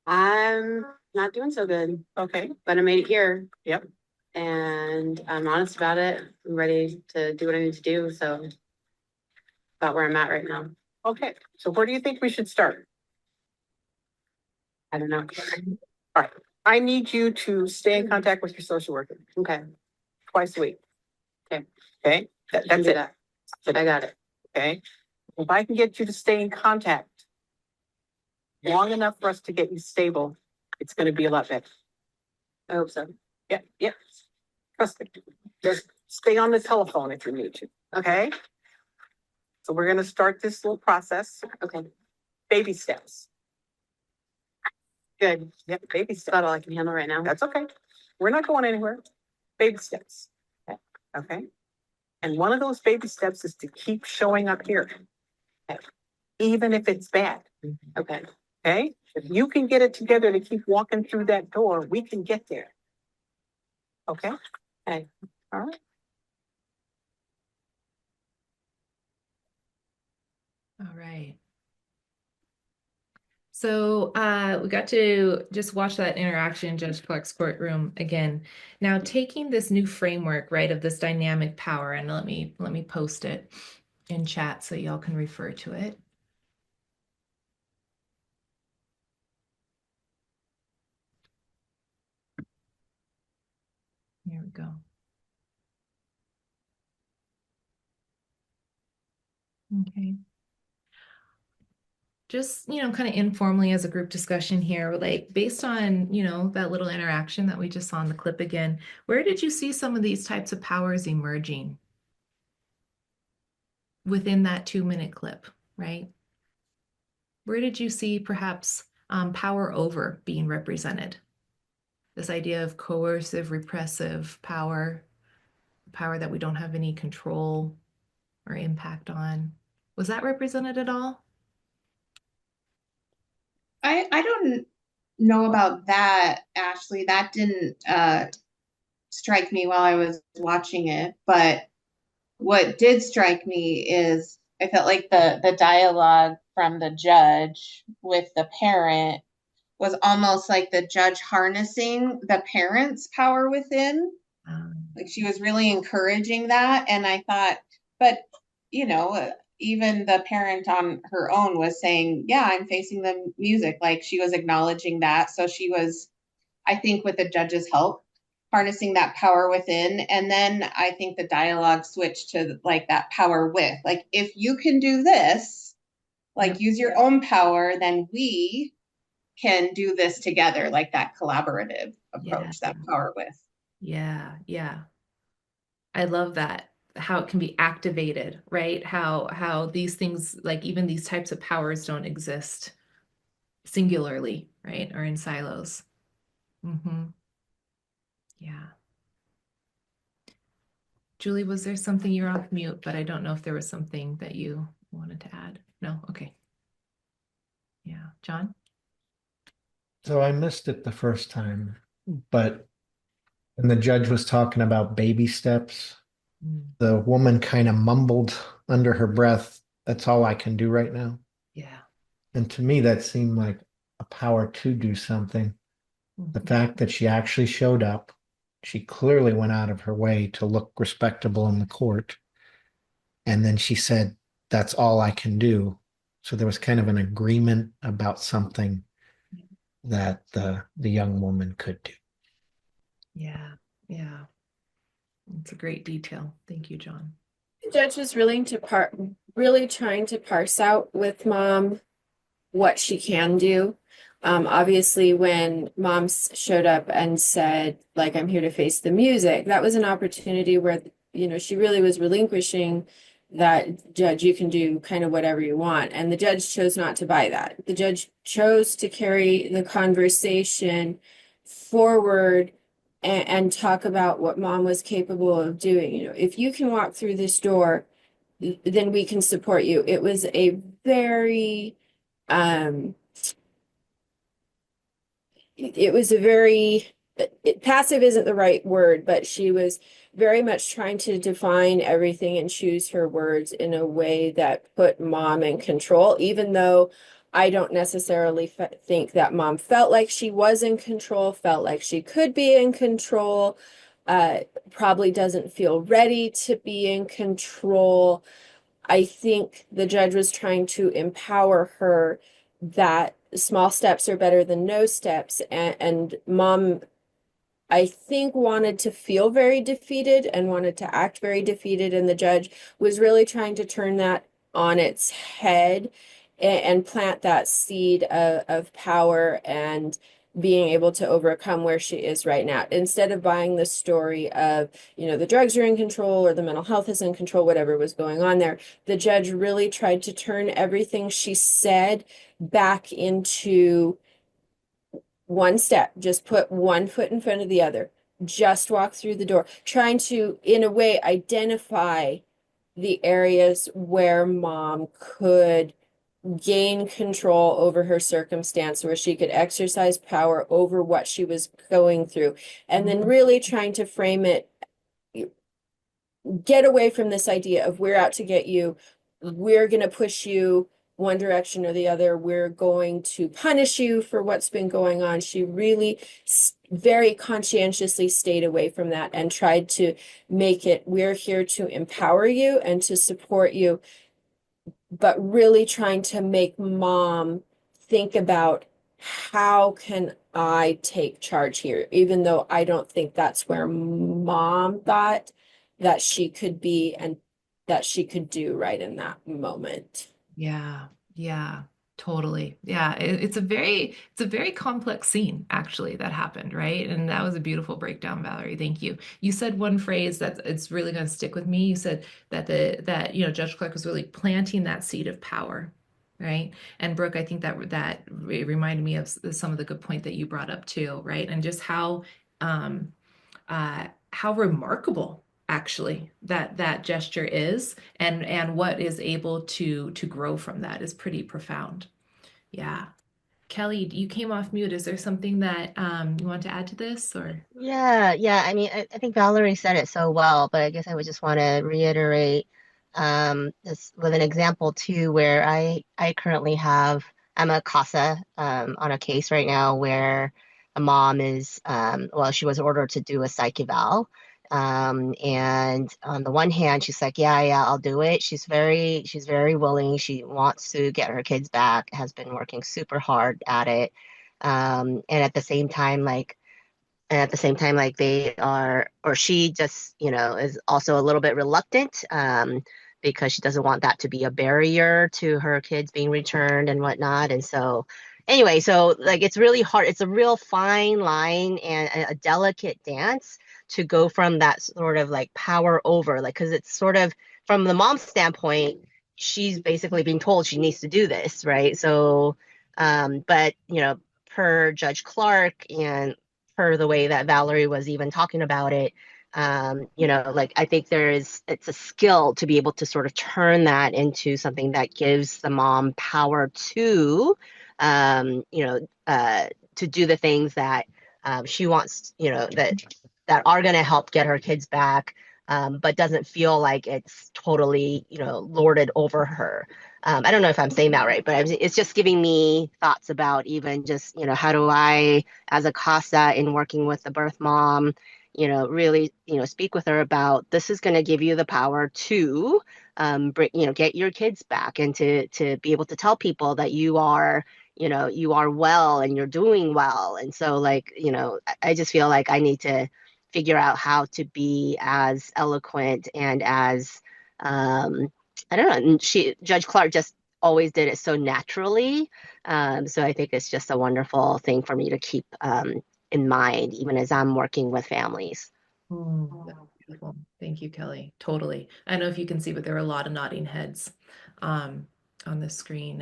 I'm not doing so good, Okay. but I made it here. Yep. And I'm honest about it. I'm ready to do what I need to do. So about where I'm at right now. Okay. So where do you think we should start? I don't know. All right. I need you to stay in contact with your social worker Okay. twice a week. Okay. Okay. Can That's do it. that. I got it. Okay. If I can get you to stay in contact long enough for us to get you stable, it's going to be a lot better. I hope so. Yeah. Yeah. Trust me. Just stay on the telephone if you need to. Okay. So we're going to start this little process. Okay. Baby steps. Good. Yep. Baby That's steps. about all I can handle right now. That's okay. We're not going anywhere. Baby steps. Okay. Okay. And one of those baby steps is to keep showing up here. Okay. Even if it's bad. Okay. Okay. If you can get it together to keep walking through that door, we can get there. Okay. Okay. All right. All right. So we got to just watch that interaction in Judge Clark's courtroom again. Now taking this new framework, right, of this dynamic power, and let me post it in chat so y'all can refer to it. Here we go. Okay. Just, kind of informally as a group discussion here, like based on, that little interaction that we just saw in the clip again, where did you see some of these types of powers emerging within that 2-minute clip, right? Where did you see perhaps power over being represented? This idea of coercive, repressive power, power that we don't have any control or impact on. Was that represented at all? I don't know about that, Ashley. That didn't strike me while I was watching it, but what did strike me is I felt like the dialogue from the judge with the parent was almost like the judge harnessing the parent's power within. Like she was really encouraging that. And I thought, but you know, even the parent on her own was saying, yeah, I'm facing the music. Like she was acknowledging that. So she was, I think, with the judge's help, harnessing that power within. And then I think the dialogue switched to like that power with, like, if you can do this, like use your own power, then we can do this together, like that collaborative approach, that power with. Yeah, yeah. I love that. How it can be activated, right? How these things, like even these types of powers don't exist singularly, right? Or in silos. Mm-hmm. Yeah. Julie, was there something you're off mute, but I don't know if there was something that you wanted to add. No? Okay. Yeah. John? So I missed it the first time, but when the judge was talking about baby steps, the woman kind of mumbled under her breath, "That's all I can do right now." Yeah. And to me, that seemed like a power to do something. The fact that she actually showed up, she clearly went out of her way to look respectable in the court. And then she said, "That's all I can do." So there was kind of an agreement about something that the young woman could do. Yeah. Yeah. It's a great detail. Thank you, John. The judge was really trying to parse out with mom what she can do. Obviously, when mom showed up and said, like, I'm here to face the music, that was an opportunity where, you know, she really was relinquishing that, judge, you can do kind of whatever you want. And the judge chose not to buy that. The judge chose to carry the conversation forward and talk about what mom was capable of doing. You know, if you can walk through this door, then we can support you. It was a very it was a very passive isn't the right word, but she was very much trying to define everything and choose her words in a way that put mom in control, even though I don't necessarily think that mom felt like she was in control, felt like she could be in control, probably doesn't feel ready to be in control. I think the judge was trying to empower her that small steps are better than no steps. And mom, I think, wanted to feel very defeated and wanted to act very defeated. And the judge was really trying to turn that on its head and plant that seed of power and being able to overcome where she is right now. Instead of buying the story of, you know, the drugs are in control or the mental health is in control, whatever was going on there, the judge really tried to turn everything she said back into one step. Just put one foot in front of the other. Just walk through the door. Trying to, in a way, identify the areas where mom could gain control over her circumstance, where she could exercise power over what she was going through. And then really trying to frame it, get away from this idea of we're out to get you, we're going to push you one direction or the other, we're going to punish you for what's been going on. She really very conscientiously stayed away from that and tried to make it, we're here to empower you and to support you, but really trying to make mom think about, how can I take charge here? Even though I don't think that's where mom thought that she could be and that she could do right in that moment. Yeah, yeah, totally. Yeah, it's a very complex scene actually that happened, right? And that was a beautiful breakdown, Valerie. Thank you. You said one phrase that it's really going to stick with me. You said that Judge Clark was really planting that seed of power, right? And Brooke, I think that reminded me of some of the good point that you brought up too, right? And just how remarkable actually that gesture is, and what is able to grow from that is pretty profound. Yeah. Kelly, you came off mute. Is there something that you want to add to this or? Yeah. I mean, I think Valerie said it so well, but I guess I would just want to reiterate this with an example too, where I currently have I'm a CASA on a case right now where a mom is well, she was ordered to do a psych eval. And on the one hand, she's like, yeah, I'll do it. She's very willing. She wants to get her kids back, has been working super hard at it. And at the same time, like they are, or she just, is also a little bit reluctant because she doesn't want that to be a barrier to her kids being returned and whatnot. And so, anyway, so like it's really hard. It's a real fine line and a delicate dance to go from that sort of like power over, like, because it's sort of from the mom's standpoint, she's basically being told she needs to do this, right? So, but, per Judge Clark and per the way that Valerie was even talking about it, like I think it's a skill to be able to sort of turn that into something that gives the mom power to do the things that she wants, that are going to help get her kids back, but doesn't feel like it's totally, lorded over her. I don't know if I'm saying that right, but it's just giving me thoughts about even just, how do I, as a CASA in working with the birth mom, really, speak with her about this is going to give you the power to bring, get your kids back and to be able to tell people that you are, you are well and you're doing well. And so like, I just feel like I need to figure out how to be as eloquent and as, I don't know. And Judge Clark just always did it so naturally. So I think it's just a wonderful thing for me to keep in mind, even as I'm working with families. That's beautiful. Thank you, Kelly. Totally. I don't know if you can see, but there are a lot of nodding heads on the screen.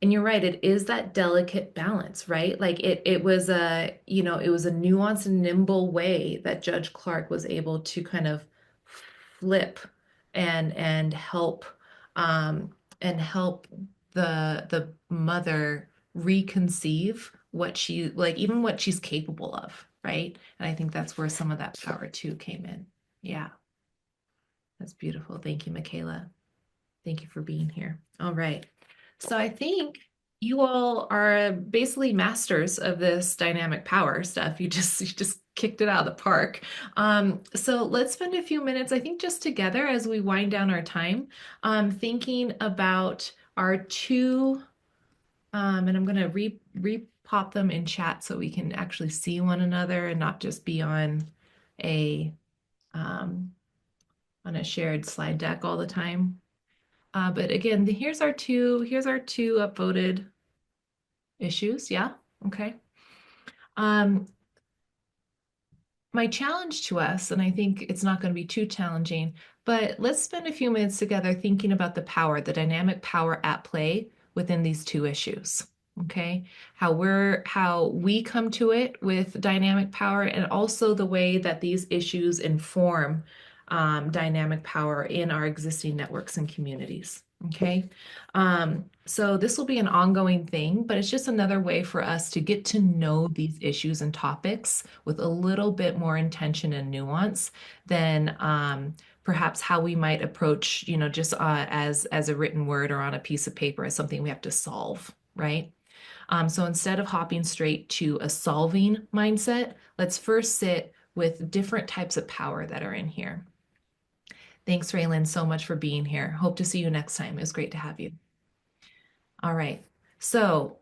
And you're right, it is that delicate balance, right? Like it was it was a nuanced and nimble way that Judge Clark was able to kind of flip and help um and help the mother reconceive what she like even what she's capable of, right? And I think that's where some of that power too came in. Yeah, that's beautiful. Thank you, Michaela. Thank you for being here. All right. So I think you all are basically masters of this dynamic power stuff. You just kicked it out of the park. So let's spend a few minutes, I think, just together as we wind down our time, thinking about our two, and I'm going to re-pop them in chat so we can actually see one another and not just be a um, on a shared slide deck all the time. But again, here's our two upvoted issues. Yeah, okay. My challenge to us, and I think it's not going to be too challenging, but let's spend a few minutes together thinking about the power, the dynamic power at play within these two issues. Okay, how we come to it with dynamic power, and also the way that these issues inform dynamic power in our existing networks and communities. Okay, so this will be an ongoing thing, but it's just another way for us to get to know these issues and topics with a little bit more intention and nuance than perhaps how we might approach, just as a written word or on a piece of paper as something we have to solve, right? So instead of hopping straight to a solving mindset, let's first sit with different types of power that are in here. Thanks, Raylan, so much for being here. Hope to see you next time. It was great to have you. All right. So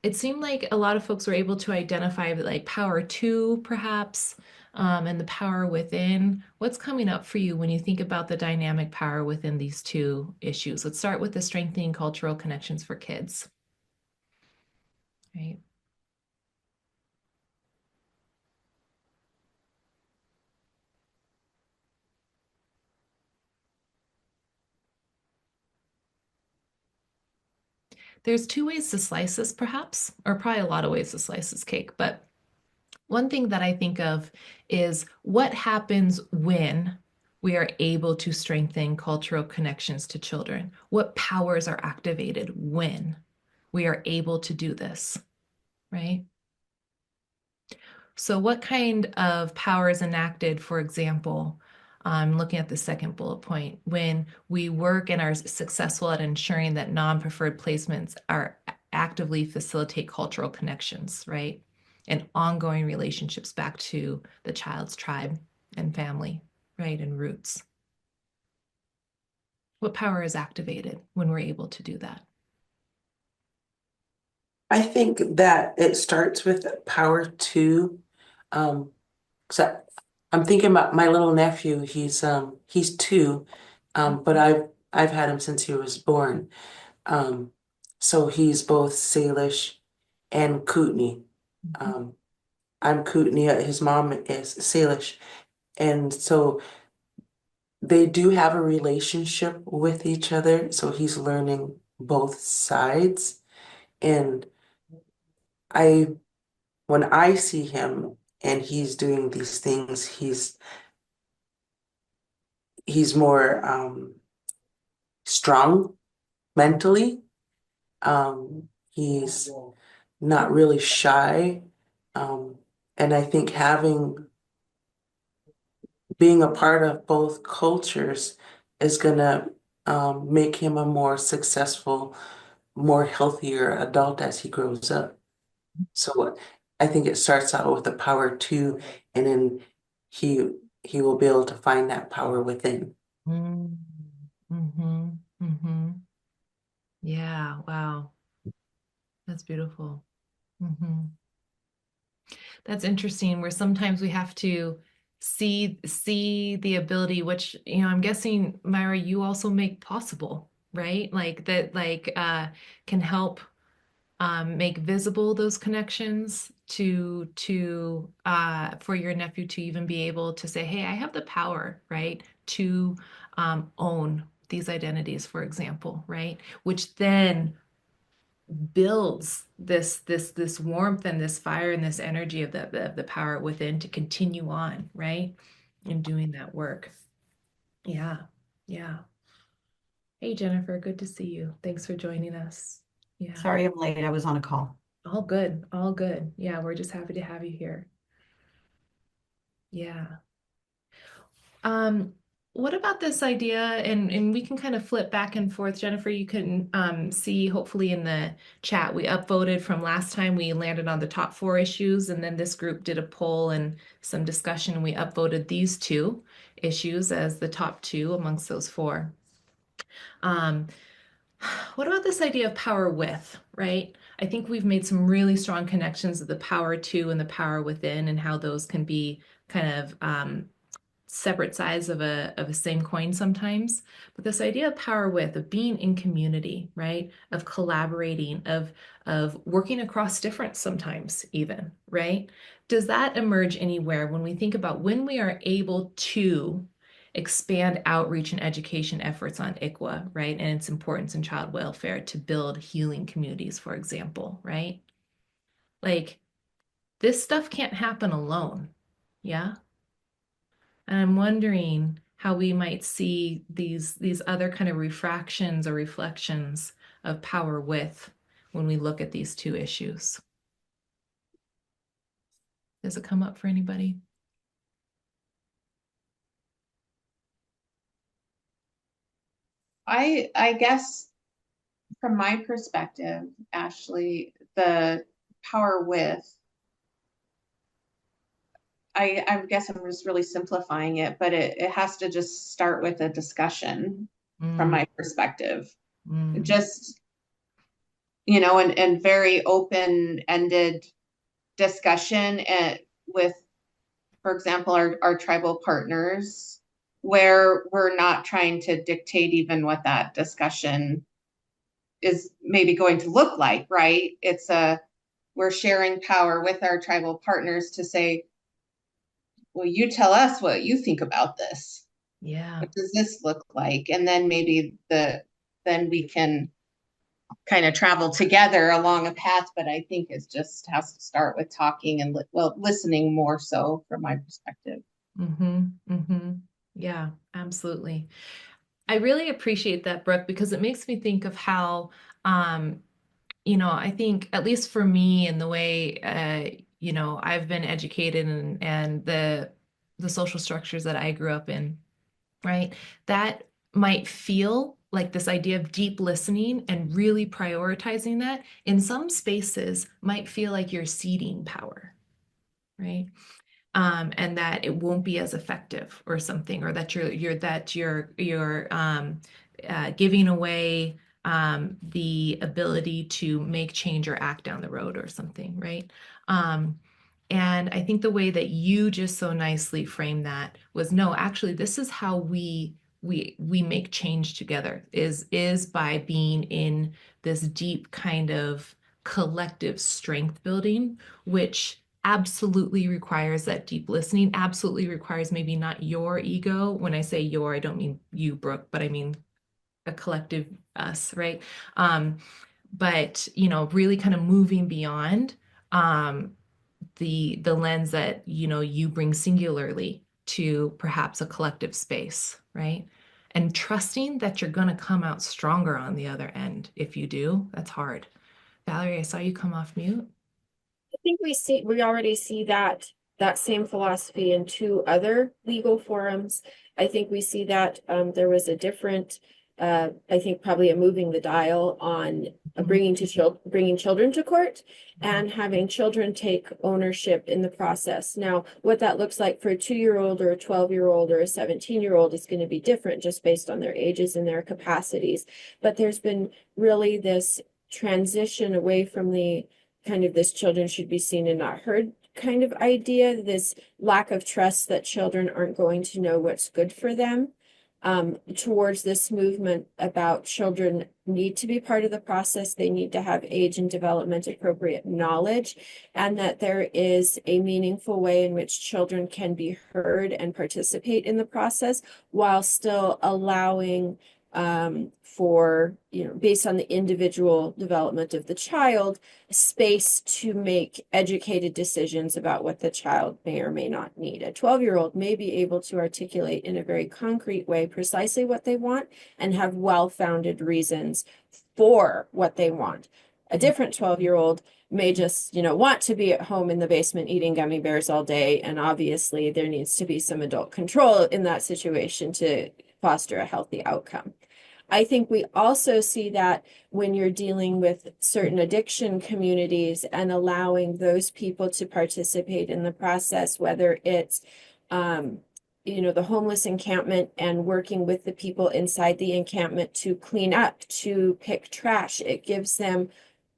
it seemed like a lot of folks were able to identify like power two, perhaps, and the power within. What's coming up for you when you think about the dynamic power within these two issues? Let's start with the strengthening cultural connections for kids. Right. There's two ways to slice this, perhaps, or probably a lot of ways to slice this cake. But one thing that I think of is what happens when we are able to strengthen cultural connections to children? What powers are activated when we are able to do this, right? So what kind of power is enacted, for example, looking at the second bullet point, when we work and are successful at ensuring that non-preferred placements are actively facilitate cultural connections, right? And ongoing relationships back to the child's tribe and family, right? And roots. What power is activated when we're able to do that? I think that it starts with power to, so I'm thinking about my little nephew. He's 2, but I've had him since he was born. Um, so he's both Salish and Kootenai. Um, I'm Kootenai. His mom is Salish, and so they do have a relationship with each other. So he's learning both sides, and I when I see him and he's doing these things, he's more strong mentally. He's not really shy. And I think being a part of both cultures is gonna make him a more successful, more healthier adult as he grows up. So I think it starts out with the power too, and then he he will be able to find that power within. Mm. Mm-hmm. Mm-hmm. Yeah, wow. That's beautiful. Mm-hmm. That's interesting, where sometimes we have to see the ability, which, I'm guessing, Myra, you also make possible, right? Like that, like can help make visible those connections to for your nephew to even be able to say, hey, I have the power, right, to own these identities, for example, right? Which then builds this warmth and this fire and this energy of the power within to continue on, right? In doing that work. Yeah. Yeah. Hey, Jennifer, good to see you. Thanks for joining us. Yeah. Sorry I'm late. I was on a call. All good. All good. Yeah, we're just happy to have you here. Yeah. Um, what about this idea? And we can kind of flip back and forth. Jennifer, you can see hopefully in the chat, we upvoted from last time. We landed on the top 4 issues, and then this group did a poll and some discussion, and we upvoted these 2 issues as the top 2 amongst those 4. What about this idea of power with, right? I think we've made some really strong connections of the power to and the power within, and how those can be kind of separate sides of a same coin sometimes. But this idea of power with, of being in community, right? Of collaborating, of working across difference sometimes even, right? Does that emerge anywhere when we think about when we are able to expand outreach and education efforts on ICWA, right? And its importance in child welfare to build healing communities, for example, right? Like, this stuff can't happen alone. Yeah. And I'm wondering how we might see these other kind of refractions or reflections of power with when we look at these 2 issues. Does it come up for anybody? I guess from my perspective, Ashley, the power with, I guess I'm just really simplifying it, but it has to just start with a discussion from my perspective. Just, and very open-ended discussion with, for example, our tribal partners, where we're not trying to dictate even what that discussion is maybe going to look like, right? We're sharing power with our tribal partners to say, well, you tell us what you think about this. Yeah. What does this look like? And then maybe then we can kind of travel together along a path, but I think it just has to start with talking and listening more so from my perspective. Mm-hmm. Mm-hmm. Yeah, absolutely. I really appreciate that, Brooke, because it makes me think of how, um, I think at least for me and the way, I've been educated and the social structures that I grew up in, right? That might feel like this idea of deep listening and really prioritizing that in some spaces might feel like you're ceding power, right? And that it won't be as effective or something, or that you're giving away the ability to make change or act down the road or something, right? Um, and I think the way that you just so nicely framed that was, no, actually, this is how we make change together, is by being in this deep kind of collective strength building, which absolutely requires that deep listening, absolutely requires maybe not your ego. When I say your, I don't mean you, Brooke, but I mean a collective us, right? Um, but really kind of moving beyond um, the lens that you bring singularly to perhaps a collective space, right? And trusting that you're going to come out stronger on the other end. If you do, that's hard. Valerie, I saw you come off mute. I think we already see that same philosophy in two other legal forums. I think we see that there was a different, I think probably a moving the dial on bringing children to court and having children take ownership in the process. Now, what that looks like for a 2-year-old or a 12-year-old or a 17-year-old is going to be different just based on their ages and their capacities. But there's been really this transition away from the kind of this children should be seen and not heard kind of idea, this lack of trust that children aren't going to know what's good for them, towards this movement about children need to be part of the process. They need to have age and development appropriate knowledge, and that there is a meaningful way in which children can be heard and participate in the process while still allowing for, based on the individual development of the child, space to make educated decisions about what the child may or may not need. A 12-year-old may be able to articulate in a very concrete way precisely what they want and have well-founded reasons for what they want. A different 12-year-old may just, want to be at home in the basement eating gummy bears all day. And obviously there needs to be some adult control in that situation to foster a healthy outcome. I think we also see that when you're dealing with certain addiction communities and allowing those people to participate in the process, whether it's, the homeless encampment and working with the people inside the encampment to clean up, to pick trash. It gives them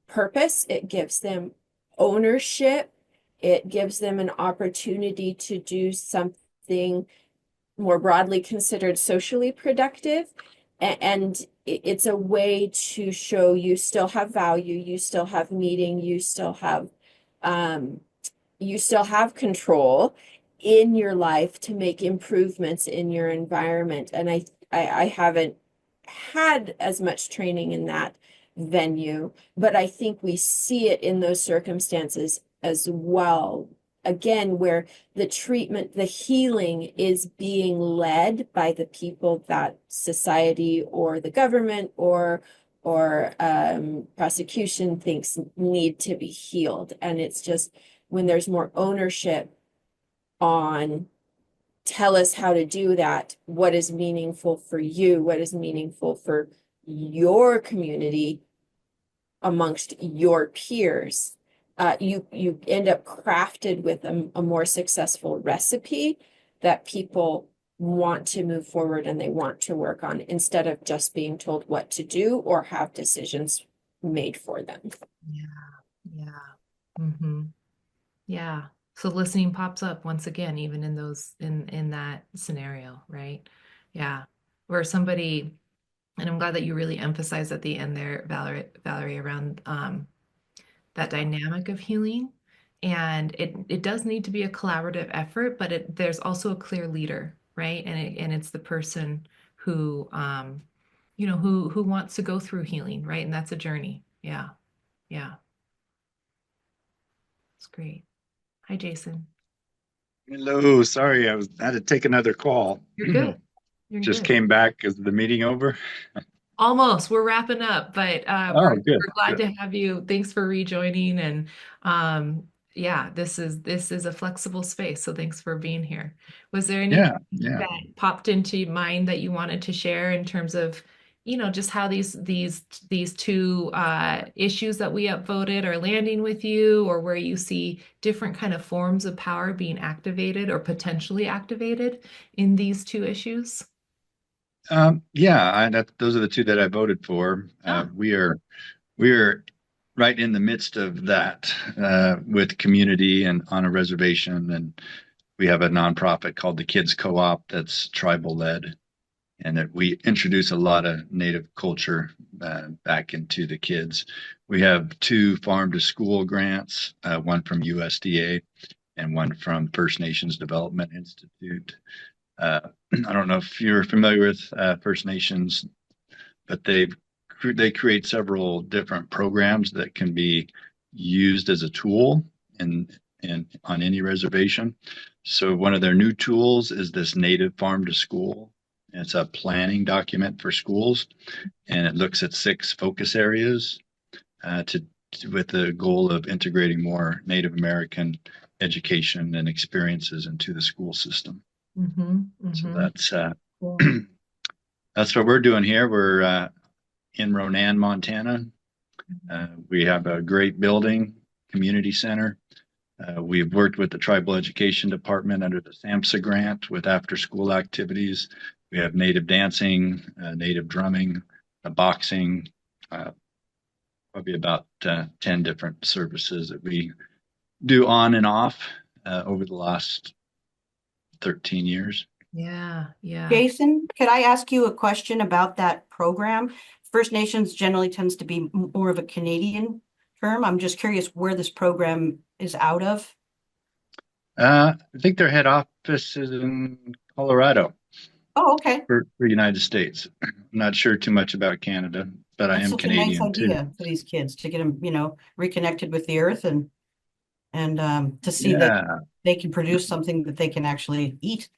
purpose. It gives them ownership. It gives them an opportunity to do something more broadly considered socially productive. And it's a way to show you still have value, you still have meaning, you still have control in your life to make improvements in your environment. And I haven't had as much training in that venue, but I think we see it in those circumstances as well. Again, where the treatment, the healing is being led by the people that society or the government or prosecution thinks need to be healed. And it's just when there's more ownership on tell us how to do that, what is meaningful for you, what is meaningful for your community amongst your peers, you end up crafted with a more successful recipe that people want to move forward and they want to work on instead of just being told what to do or have decisions made for them. Yeah, yeah. Mm-hmm. Yeah. So listening pops up once again, even in those in that scenario, right? Yeah. Where somebody, and I'm glad that you really emphasized at the end there, Valerie, around that dynamic of healing. And it does need to be a collaborative effort, but there's also a clear leader, right? And it's the person who who wants to go through healing, right? And that's a journey. Yeah. Yeah. It's great. Hi, Jason. Hello, sorry, had to take another call. You're good. You're Just good. came back. Is the meeting over? Almost. We're wrapping up, but Oh, good, we're glad good. to have you. Thanks for rejoining. And yeah, this is a flexible space. So thanks for being here. Was there anything Yeah, yeah. that popped into mind that you wanted to share in terms of, just how these two issues that we upvoted are landing with you, or where you see different kind of forms of power being activated or potentially activated in these two issues? Yeah, those are the two that I voted for. Ah, We are right in the midst of that with community and on a reservation, and we have a nonprofit called the Kids Co-op that's tribal led, and that we introduce a lot of native culture back into the kids. We have two farm to school grants, one from USDA and one from First Nations Development Institute. Uh, I don't know if you're familiar with First Nations, but they create several different programs that can be used as a tool in on any reservation. So one of their new tools is this native farm to school. It's a planning document for schools, and it looks at 6 focus areas to with the goal of integrating more Native American education and experiences into the school system. mm-hmm, So mm-hmm. that's Cool. that's what we're doing here. We're in Ronan, Montana. We have a great building, community center. We've worked with the Tribal Education Department under the SAMHSA grant with after-school activities. We have native dancing, native drumming, boxing, probably about 10 different services that we do on and off over the last 13 years. Yeah, yeah. Jason, could I ask you a question about that program? First Nations generally tends to be more of a Canadian term. I'm just curious where this program is out of. I think their head office is in Colorado Oh, okay. for United States. I'm not sure too much about Canada, but I That's am such a nice Canadian too. idea for these kids to get them, reconnected with the earth and to see that Yeah, they can produce something that they can actually eat.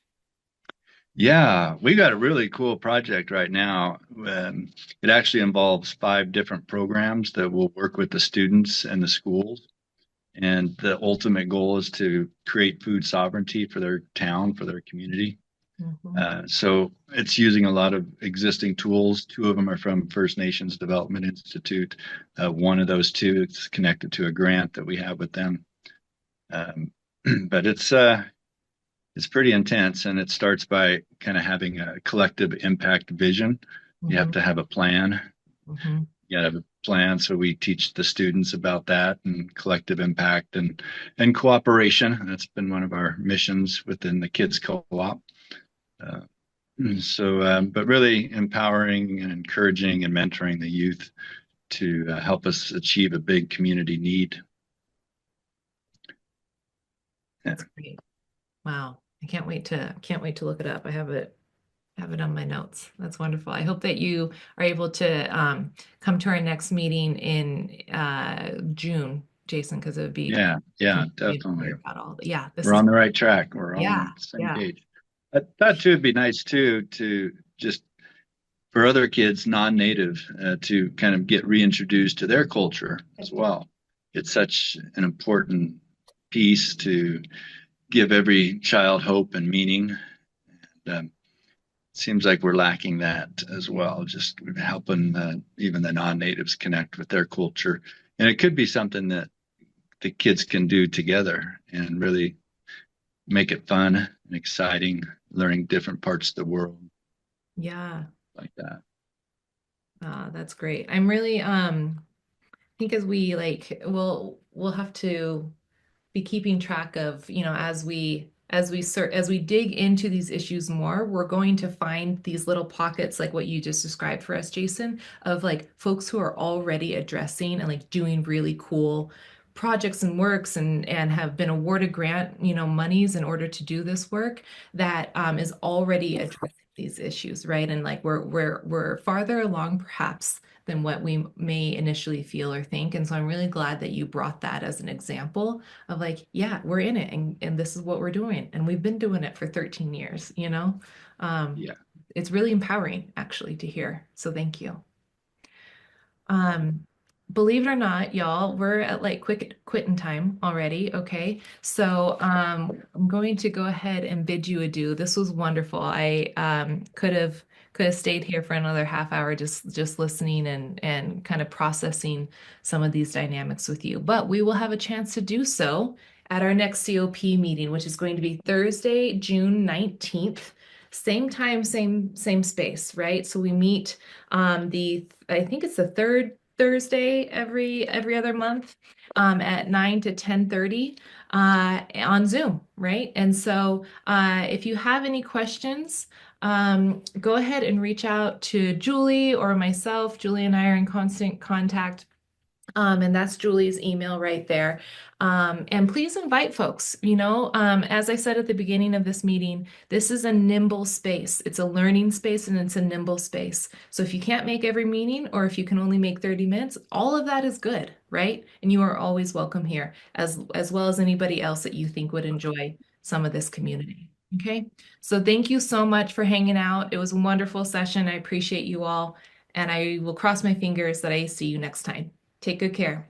yeah, we got a really cool project right now. It actually involves 5 different programs that will work with the students and the schools. And the ultimate goal is to create food sovereignty for their town, for their community. So it's using a lot of existing tools. 2 of them are from First Nations Development Institute. One of those 2 is connected to a grant that we have with them. Um, but it's pretty intense, and it starts by kind of having a collective impact vision. You have to have a plan. Mm-hmm. You gotta have a plan. So we teach the students about that and collective impact and cooperation. And that's been one of our missions within the Kids Co-op. But really empowering and encouraging and mentoring the youth to help us achieve a big community need. That's great. Wow. I can't wait to look it up. I have it on my notes. That's wonderful. I hope that you are able to come to our next meeting in June, Jason, because it would be Yeah, great to definitely. hear about all yeah, this We're is on the right track. We're all yeah, on the same yeah. page. I thought too, it'd be nice too to just for other kids, non-native, to kind of get reintroduced to their culture as well. It's such an important piece to give every child hope and meaning. And, seems like we're lacking that as well, just helping even the non-natives connect with their culture. And it could be something that the kids can do together and really make it fun and exciting, learning different parts of the world Yeah. like that. That's great. I'm really think as we we'll have to be keeping track of, as we dig into these issues more, we're going to find these little pockets like what you just described for us, Jason, of like folks who are already addressing and like doing really cool projects and works and have been awarded grant, monies in order to do this work that is already addressing these issues, right? And like we're farther along perhaps than what we may initially feel or think. And so I'm really glad that you brought that as an example of like, yeah, we're in it and this is what we're doing. And we've been doing it for 13 years, you know? Yeah. It's really empowering actually to hear. So thank you. Believe it or not, y'all, we're at like quitting time already. Okay. So I'm going to go ahead and bid you adieu. This was wonderful. I could have stayed here for another half hour just listening and kind of processing some of these dynamics with you. But we will have a chance to do so at our next COP meeting, which is going to be Thursday, June 19th. Same time, same space, right? So we meet I think it's the third Thursday every other month at 9 to 10:30 on Zoom, right? And so if you have any questions, go ahead and reach out to Julie or myself. Julie and I are in constant contact. And that's Julie's email right there. And please invite folks. As I said at the beginning of this meeting, this is a nimble space. It's a learning space and it's a nimble space. So if you can't make every meeting or if you can only make 30 minutes, all of that is good, right? And you are always welcome here, as well as anybody else that you think would enjoy some of this community. Okay, so thank you so much for hanging out. It was a wonderful session. I appreciate you all, and I will cross my fingers that I see you next time. Take good care.